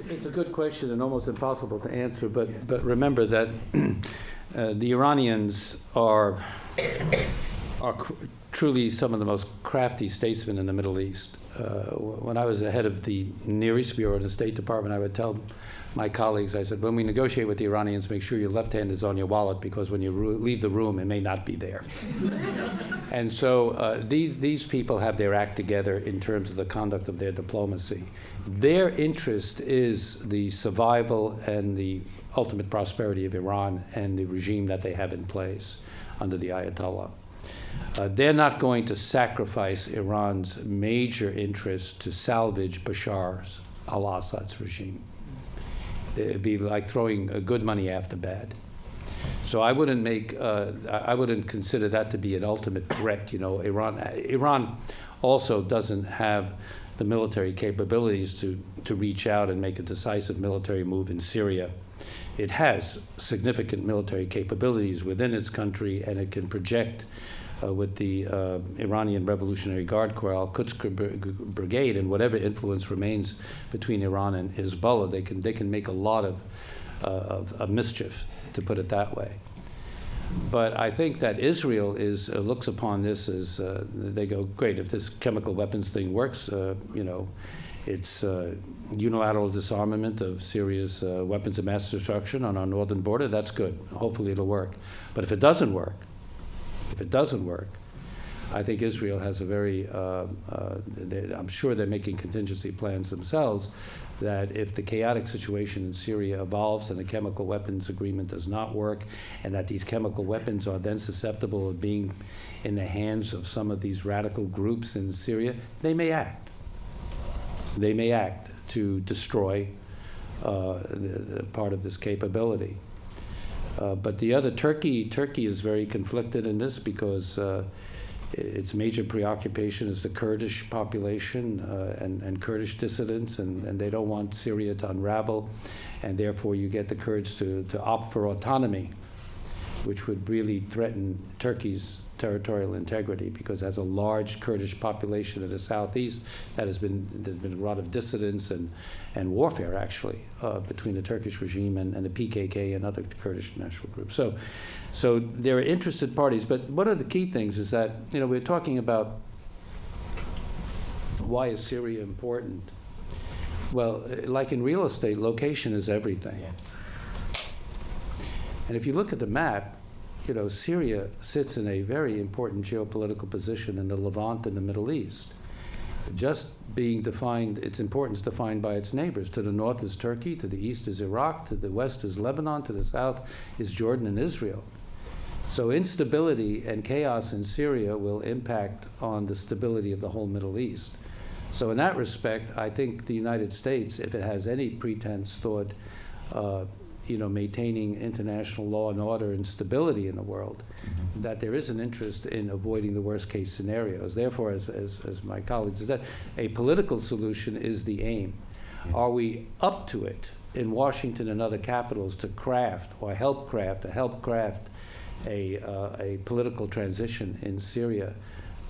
It's a good question and almost impossible to answer, but remember that the Iranians are truly some of the most crafty statesmen in the Middle East. When I was the head of the Near East Bureau in the State Department, I would tell my colleagues, I said, when we negotiate with the Iranians, make sure your left hand is on your wallet, because when you leave the room, it may not be there. And so these people have their act together in terms of the conduct of their diplomacy. Their interest is the survival and the ultimate prosperity of Iran and the regime that they have in place under the Ayatollah. They're not going to sacrifice Iran's major interest to salvage Bashar al-Assad's regime. It'd be like throwing good money after bad. So I wouldn't consider that to be an ultimate threat. Iran also doesn't have the military capabilities to reach out and make a decisive military move in Syria. It has significant military capabilities within its country, and it can project with the Iranian Revolutionary Guard Corps, Al-Quds Brigade, and whatever influence remains between Iran and Hezbollah, they can make a lot of mischief, to put it that way. But I think that Israel looks upon this as they go, great, if this chemical weapons thing works, it's unilateral disarmament of Syria's weapons of mass destruction on our northern border. That's good. Hopefully it'll work. But if it doesn't work, I think Israel has a very, I'm sure they're making contingency plans themselves, that if the chaotic situation in Syria evolves and the chemical weapons agreement does not work, and that these chemical weapons are then susceptible of being in the hands of some of these radical groups in Syria, they may act. They may act to destroy the part of this capability. But the other, Turkey is very conflicted in this, because its major preoccupation is the Kurdish population and Kurdish dissidents, and they don't want Syria to unravel, and therefore you get the Kurds to opt for autonomy, which would really threaten Turkey's territorial integrity, because it has a large Kurdish population in the southeast there's been a lot of dissidence and warfare, actually, between the Turkish regime and the PKK and other Kurdish national groups. So there are interested parties, but one of the key things is that, we're talking about why is Syria important? Well, like in real estate, location is everything. And if you look at the map, Syria sits in a very important geopolitical position in the Levant and the Middle East. Just being defined, its importance defined by its neighbors. To the north is Turkey, to the east is Iraq, to the west is Lebanon, to the south is Jordan and Israel. So instability and chaos in Syria will impact on the stability of the whole Middle East. So in that respect, I think the United States, if it has any pretense toward maintaining international law and order and stability in the world, that there is an interest in avoiding the worst case scenarios. Therefore, as my colleagues said, a political solution is the aim. Are we up to it in Washington and other capitals to help craft a political transition in Syria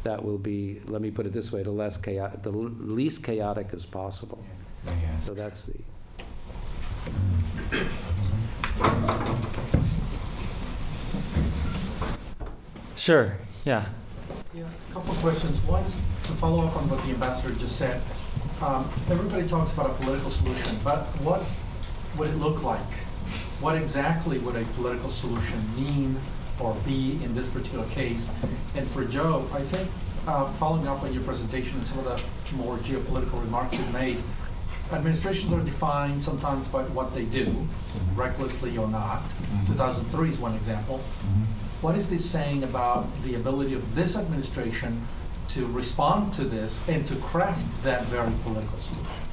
that will be, let me put it this way, the least chaotic as possible? So that's the... Sure, yeah. Yeah, a couple of questions. One, to follow up on what the ambassador just said. Everybody talks about a political solution, but what would it look like? What exactly would a political solution mean or be in this particular case? And for Joe, I think following up on your presentation and some of the more geopolitical remarks you made, administrations are defined sometimes by what they do, recklessly or not. 2003 is one example. What is this saying about the ability of this administration to respond to this and to craft that very political solution?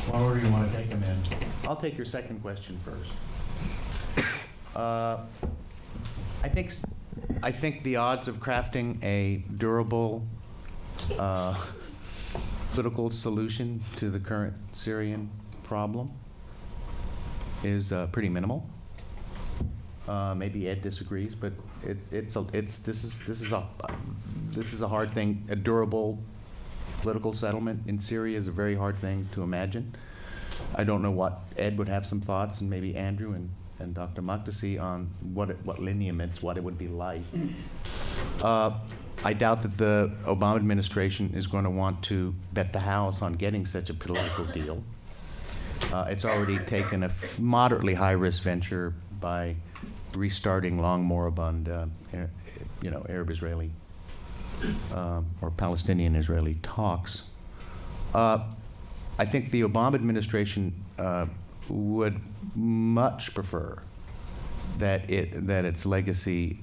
What order do you want to take them in? I'll take your second question first. I think the odds of crafting a durable political solution to the current Syrian problem is pretty minimal. Maybe Ed disagrees, but this is a hard thing. A durable political settlement in Syria is a very hard thing to imagine. I don't know what Ed would have some thoughts, and maybe Andrew and Dr. Makdisi on what lineaments, what it would be like. I doubt that the Obama administration is going to want to bet the house on getting such a political deal. It's already taken a moderately high-risk venture by restarting long moribund, Arab-Israeli or Palestinian-Israeli talks. I think the Obama administration would much prefer that its legacy,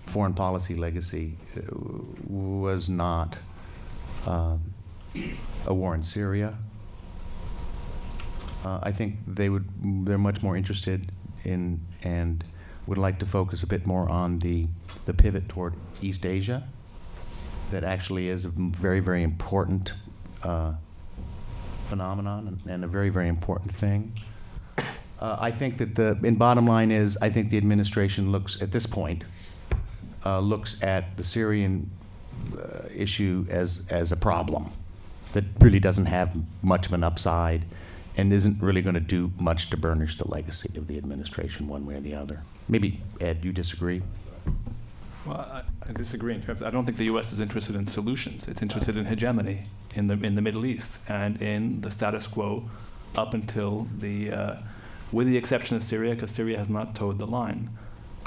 foreign policy legacy, was not a war in Syria. I think they're much more interested in and would like to focus a bit more on the pivot toward East Asia. That actually is a very, very important phenomenon and a very, very important thing. I think that bottom line is, I think the administration looks at the Syrian issue as a problem that really doesn't have much of an upside and isn't really going to do much to burnish the legacy of the administration one way or the other. Maybe, Ed, you disagree? Well, I disagree in terms. I don't think the U.S. is interested in solutions. It's interested in hegemony in the Middle East and in the status quo up until with the exception of Syria, because Syria has not towed the line,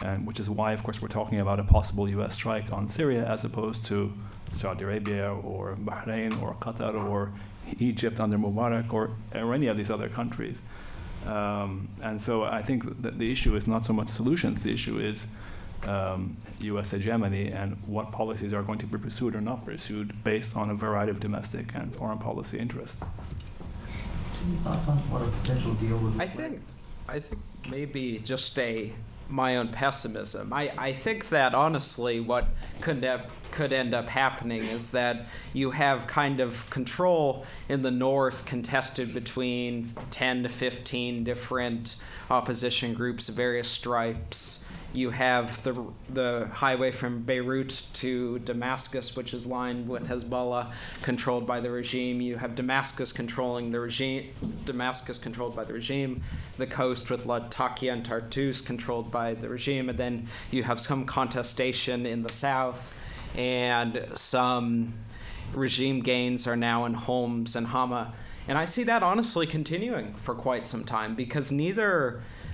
and which is why, of course, we're talking about a possible U.S. strike on Syria as opposed to Saudi Arabia or Bahrain or Qatar or Egypt under Mubarak or any of these other countries. And so I think that the issue is not so much solutions. The issue is U.S. hegemony and what policies are going to be pursued or not pursued based on a variety of domestic and foreign policy interests. Any thoughts on what a potential deal would look like? I think maybe just my own pessimism. I think that honestly what could end up happening is that you have kind of control in the north contested between 10 to 15 different opposition groups of various stripes. You have the highway from Beirut to Damascus, which is lined with Hezbollah, controlled by the regime. You have Damascus controlled by the regime. The coast with Latakia and Tartus controlled by the regime. And then you have some contestation in the south, and some regime gains are now in Homs and Hama. And I see that honestly continuing for quite some time, because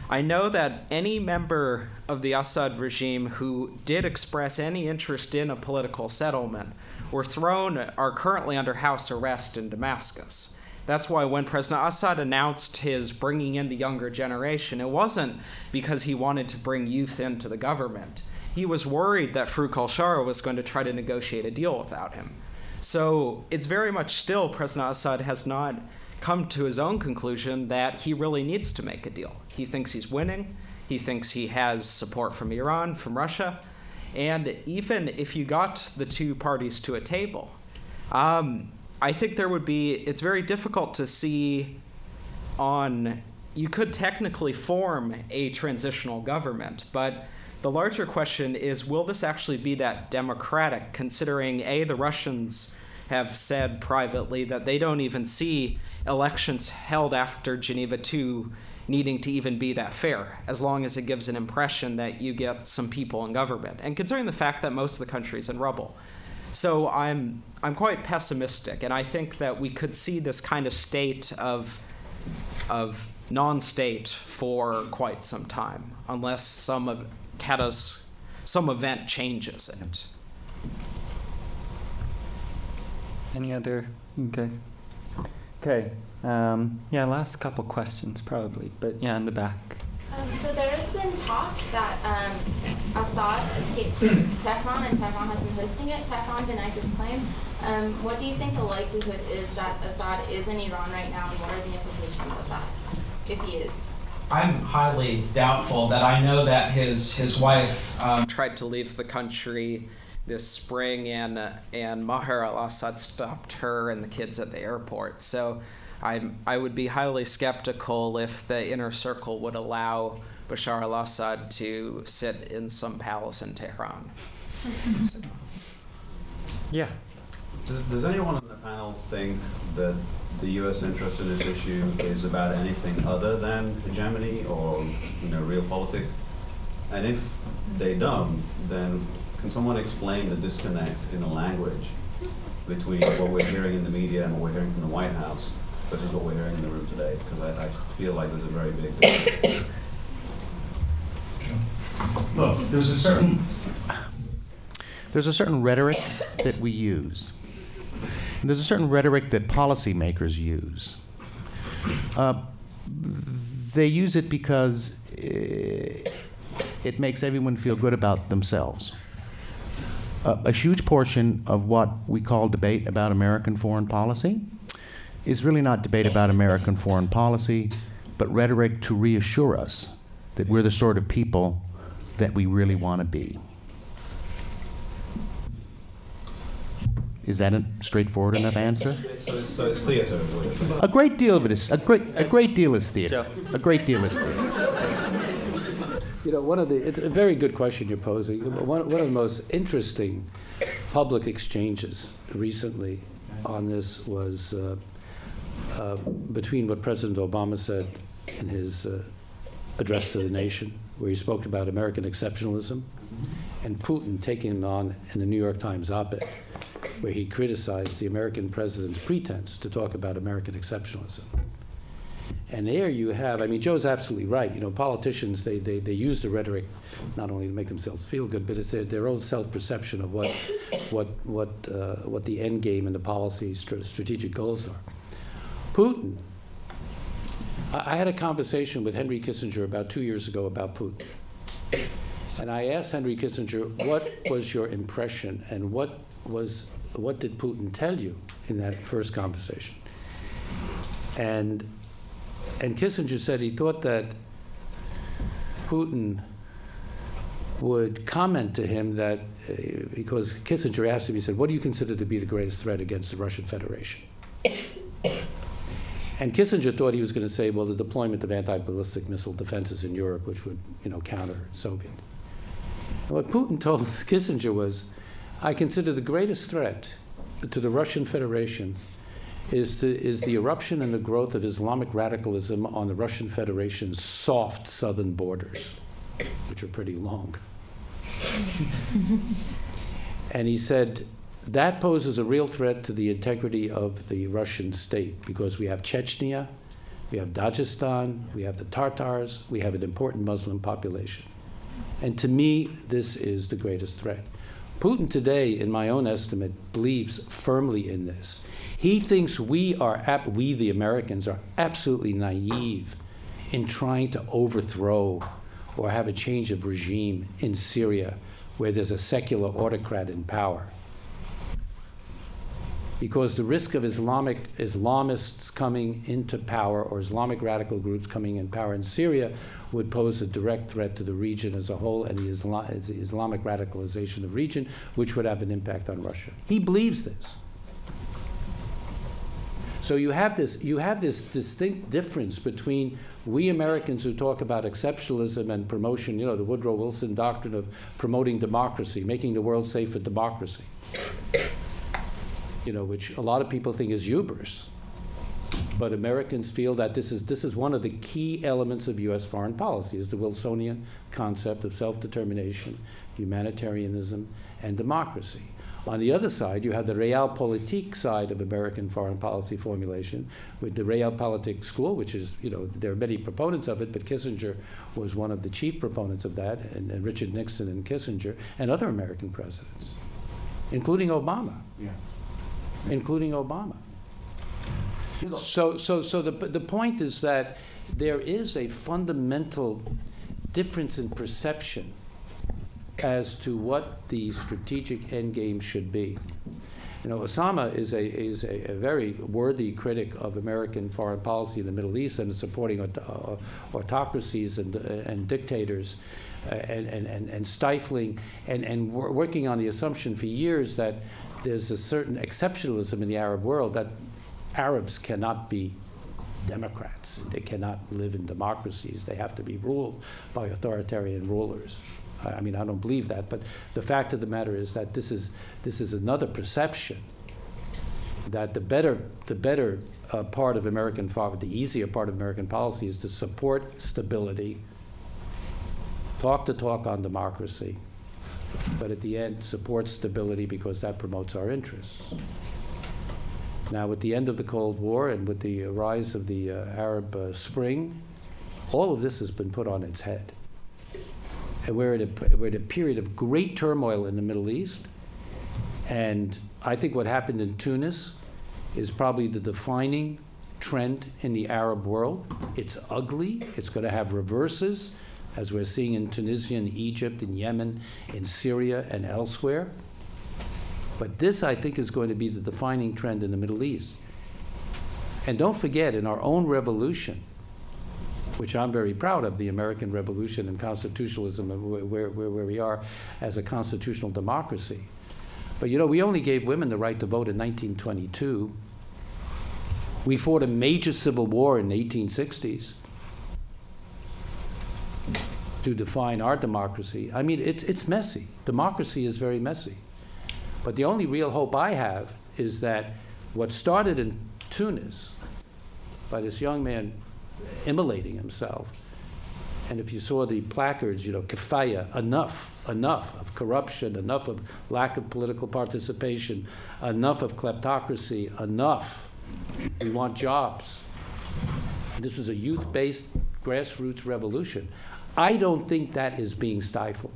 I know that any member of the Assad regime who did express any interest in a political settlement are currently under house arrest in Damascus. That's why when President Assad announced his bringing in the younger generation, it wasn't because he wanted to bring youth into the government. He was worried that Farouk al-Shara was going to try to negotiate a deal without him. So it's very much still President Assad has not come to his own conclusion that he really needs to make a deal. He thinks he's winning. He thinks he has support from Iran, from Russia. And even if you got the two parties to a table, I think it's very difficult to see you could technically form a transitional government, but the larger question is, will this actually be that democratic, considering the Russians have said privately that they don't even see elections held after Geneva II needing to even be that fair, as long as it gives an impression that you get some people in government, and considering the fact that most of the country is in rubble. So I'm quite pessimistic, and I think that we could see this kind of state of non-state for quite some time, unless some event changes it. Any other, you guys? Okay, yeah, last couple questions probably, but yeah, in the back. So there has been talk that Assad escaped to Tehran and Tehran has been hosting it. Tehran denied this claim. What do you think the likelihood is that Assad is in Iran right now, and what are the implications of that, if he is? I'm highly doubtful. That I know that his wife tried to leave the country this spring, and Maher al-Assad stopped her and the kids at the airport. So I would be highly skeptical if the inner circle would allow Bashar al-Assad to sit in some palace in Tehran. Yeah. Does anyone on the panel think that the U.S. interest in this issue is about anything other than hegemony or, realpolitik? And if they don't, then can someone explain the disconnect in the language between what we're hearing in the media and what we're hearing from the White House versus what we're hearing in the room today? Because I feel like there's a very big difference. Look, there's a certain rhetoric that we use. And there's a certain rhetoric that policymakers use. They use it because it makes everyone feel good about themselves. A huge portion of what we call debate about American foreign policy is really not debate about American foreign policy, but rhetoric to reassure us that we're the sort of people that we really want to be. Is that a straightforward enough answer? So it's theater, is what you're saying. A great deal of it is a great deal is theater. A great deal is theater. It's a very good question you're posing. One of the most interesting public exchanges recently on this was between what President Obama said in his address to the nation, where he spoke about American exceptionalism, and Putin taking him on in the New York Times op-ed, where he criticized the American president's pretense to talk about American exceptionalism. And there you have, Joe's absolutely right. Politicians, they use the rhetoric not only to make themselves feel good, but it's their own self-perception of what the end game and the policy strategic goals are. Putin, I had a conversation with Henry Kissinger about 2 years ago about Putin. And I asked Henry Kissinger, what was your impression and what did Putin tell you in that first conversation? And Kissinger said he thought that Putin would comment to him that, because Kissinger asked him, he said, what do you consider to be the greatest threat against the Russian Federation? And Kissinger thought he was going to say, well, the deployment of anti-ballistic missile defenses in Europe, which would, counter Soviet. And what Putin told Kissinger was, I consider the greatest threat to the Russian Federation is the eruption and the growth of Islamic radicalism on the Russian Federation's soft southern borders, which are pretty long. And he said, that poses a real threat to the integrity of the Russian state, because we have Chechnya, we have Dagestan, we have the Tartars, we have an important Muslim population. And to me, this is the greatest threat. Putin today, in my own estimate, believes firmly in this. He thinks we, the Americans, are absolutely naive in trying to overthrow or have a change of regime in Syria where there's a secular autocrat in power. Because the risk of Islamists coming into power or Islamic radical groups coming in power in Syria would pose a direct threat to the region as a whole and the Islamic radicalization of the region, which would have an impact on Russia. He believes this. So you have this distinct difference between we Americans who talk about exceptionalism and promotion, the Woodrow Wilson doctrine of promoting democracy, making the world safe for democracy, which a lot of people think is hubris. But Americans feel that this is one of the key elements of U.S. foreign policy, is the Wilsonian concept of self-determination, humanitarianism, and democracy. On the other side, you have the realpolitik side of American foreign policy formulation, with the realpolitik school, which is, there are many proponents of it, but Kissinger was one of the chief proponents of that, and Richard Nixon and Kissinger, and other American presidents, including Obama. Yeah. including Obama. So the point is that there is a fundamental difference in perception as to what the strategic endgame should be. You know, Osama is a very worthy critic of American foreign policy in the Middle East and supporting autocracies and dictators and stifling and working on the assumption for years that there's a certain exceptionalism in the Arab world, that Arabs cannot be democrats. They cannot live in democracies. They have to be ruled by authoritarian rulers. I mean, I don't believe that, but the fact of the matter is that this is another perception that the better part of American, the easier part of American policy is to support stability, talk the talk on democracy, but at the end support stability because that promotes our interests. Now, with the end of the Cold War and with the rise of the Arab Spring, all of this has been put on its head. And we're in a period of great turmoil in the Middle East. And I think what happened in Tunis is probably the defining trend in the Arab world. It's ugly. It's going to have reverses, as we're seeing in Tunisia, in Egypt, in Yemen, in Syria, and elsewhere. But this, I think, is going to be the defining trend in the Middle East. And don't forget, in our own revolution, which I'm very proud of, the American Revolution and constitutionalism, where we are as a constitutional democracy. But you know, we only gave women the right to vote in 1922. We fought a major civil war in the 1860s to define our democracy. I mean, it's messy. Democracy is very messy. But the only real hope I have is that what started in Tunis by this young man immolating himself, and if you saw the placards, you know, kifaya, enough of corruption, enough of lack of political participation, enough of kleptocracy, enough. We want jobs. And this was a youth-based grassroots revolution. I don't think that is being stifled.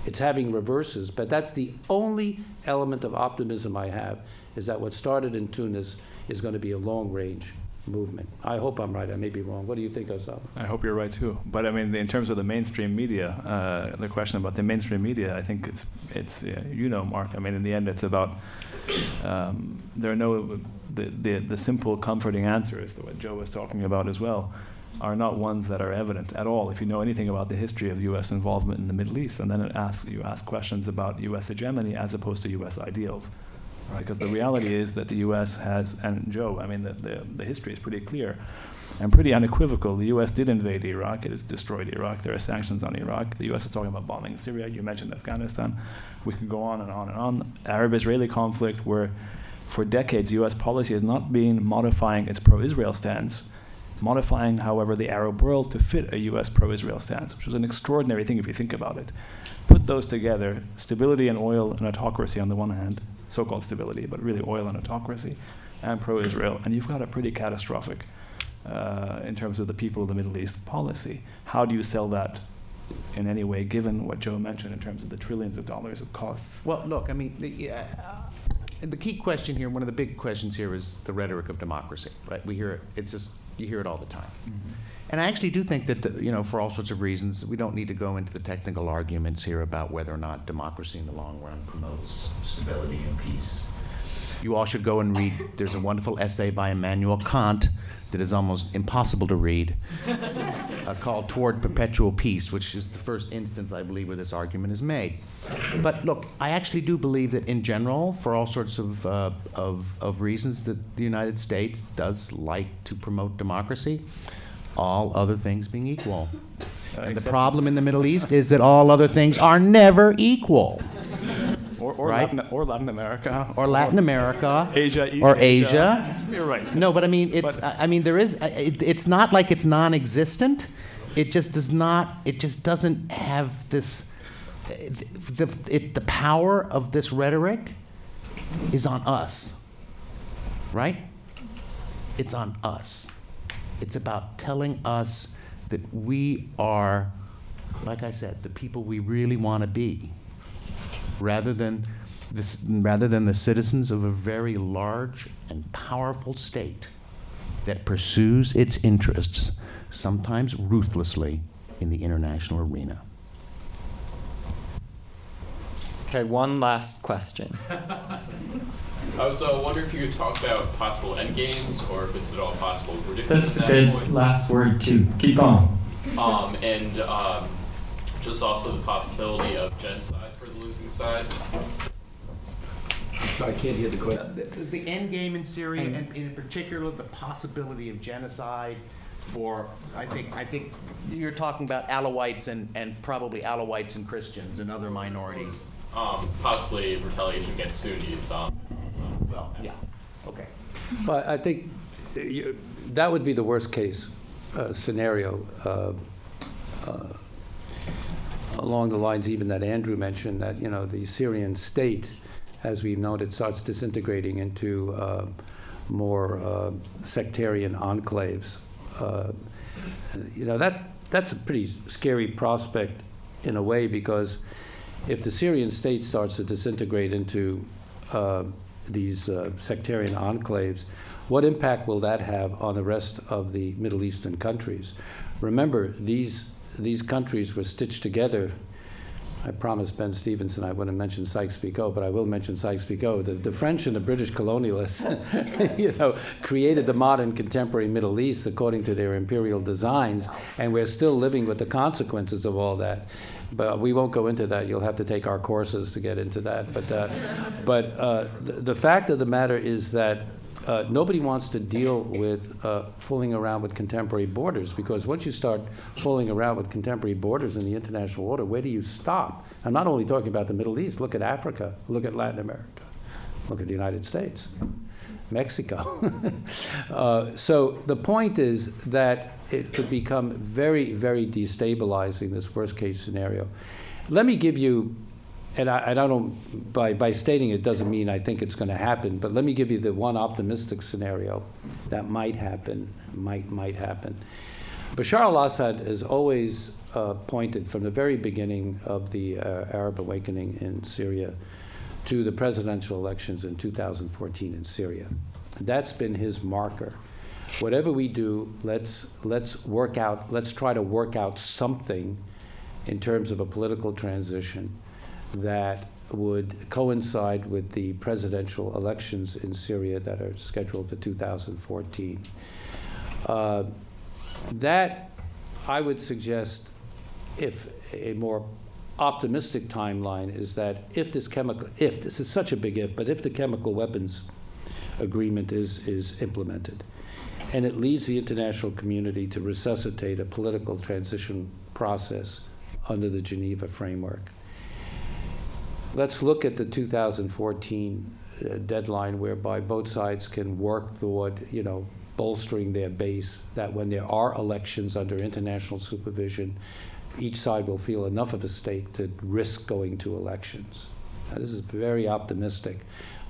It's having reverses, but that's the only element of optimism I have, is that what started in Tunis is going to be a long-range movement. I hope I'm right. I may be wrong. What do you think, Osama? I hope you're right too. But I mean, in terms of the mainstream media, the question about the mainstream media, I think it's you know, Mark. I mean, in the end, it's about there are no the simple comforting answers to what Joe was talking about as well, are not ones that are evident at all. If you know anything about the history of U.S. involvement in the Middle East, and then you ask questions about U.S. hegemony as opposed to U.S. ideals. Right. Because the reality is that the U.S. has, and Joe, I mean, the history is pretty clear and pretty unequivocal. The U.S. did invade Iraq. It has destroyed Iraq. There are sanctions on Iraq. The U.S. is talking about bombing Syria. You mentioned Afghanistan. We can go on and on and on. Arab-Israeli conflict, where for decades U.S. policy has not been modifying its pro-Israel stance, modifying, however, the Arab world to fit a U.S. pro-Israel stance, which is an extraordinary thing if you think about it. Put those together, stability and oil and autocracy on the one hand, so-called stability, but really oil and autocracy, and pro-Israel, and you've got a pretty catastrophic, in terms of the people of the Middle East, policy. How do you sell that in any way, given what Joe mentioned in terms of the trillions of dollars of costs? Well, look, I mean, the key question here, one of the big questions here is the rhetoric of democracy, right? We hear it, it's just, you hear it all the time. Mm-hmm. And I actually do think that, you know, for all sorts of reasons, we don't need to go into the technical arguments here about whether or not democracy in the long run promotes stability and peace. You all should go and read, there's a wonderful essay by Immanuel Kant that is almost impossible to read, called Toward Perpetual Peace, which is the first instance, I believe, where this argument is made. But look, I actually do believe that in general, for all sorts of reasons, that the United States does like to promote democracy, all other things being equal. And the problem in the Middle East is that all other things are never equal. Or right? Latin America. Or Latin America. Asia, East or Asia. Asia. You're right. No, but I mean, there is, it's not like it's non-existent. It just does not, it just doesn't have this, the power of this rhetoric is on us, right? It's on us. It's about telling us that we are, like I said, the people we really want to be, rather than rather than the citizens of a very large and powerful state that pursues its interests, sometimes ruthlessly, in the international arena. Okay, one last question. I was wondering if you could talk about possible end games, or if it's at all possible to predict That's a at that good point. last word too. Keep going. And just also the possibility of genocide for the losing side. So I can't hear the question. The end game in Syria, and in particular, the possibility of genocide for, I think you're talking about Alawites and probably Alawites and Christians and other minorities. Possibly retaliation against Sunnis. Well, yeah, okay. But I think that would be the worst case scenario, along the lines even that Andrew mentioned, that, you know, the Syrian state, as we've noted, starts disintegrating into more sectarian enclaves. You know, that's a pretty scary prospect in a way, because if the Syrian state starts to disintegrate into these sectarian enclaves, what impact will that have on the rest of the Middle Eastern countries? Remember, these countries were stitched together. I promised Ben Stevenson I wouldn't mention Sykes-Picot, but I will mention Sykes-Picot. The French and the British colonialists, you know, created the modern contemporary Middle East according to their imperial designs, and we're still living with the consequences of all that. But we won't go into that. You'll have to take our courses to get into that. But the fact of the matter is that nobody wants to deal with fooling around with contemporary borders, because once you start fooling around with contemporary borders in the international order, where do you stop? I'm not only talking about the Middle East. Look at Africa. Look at Latin America. Look at the United States, Mexico. So the point is that it could become very, very destabilizing, this worst-case scenario. Let me give you, and I don't, by stating it doesn't mean I think it's going to happen, but let me give you the one optimistic scenario that might happen, might happen. Bashar al-Assad has always pointed from the very beginning of the Arab awakening in Syria to the presidential elections in 2014 in Syria. That's been his marker. Whatever we do, let's try to work out something in terms of a political transition that would coincide with the presidential elections in Syria that are scheduled for 2014. That, I would suggest, if a more optimistic timeline is that if this is such a big if, but if the chemical weapons agreement is implemented, and it leads the international community to resuscitate a political transition process under the Geneva framework. Let's look at the 2014 deadline, whereby both sides can work toward, you know, bolstering their base, that when there are elections under international supervision, each side will feel enough of a stake to risk going to elections. Now, this is very optimistic,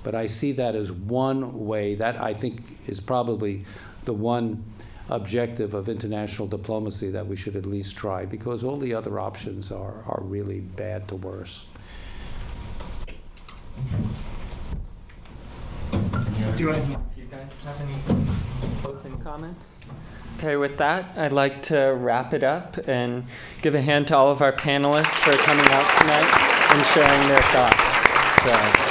but I see that as one way. That, I think, is probably the one objective of international diplomacy that we should at least try, because all the other options are really bad to worse. Do you guys have any closing comments? Okay, with that, I'd like to wrap it up and give a hand to all of our panelists for coming out tonight and sharing their thoughts. So,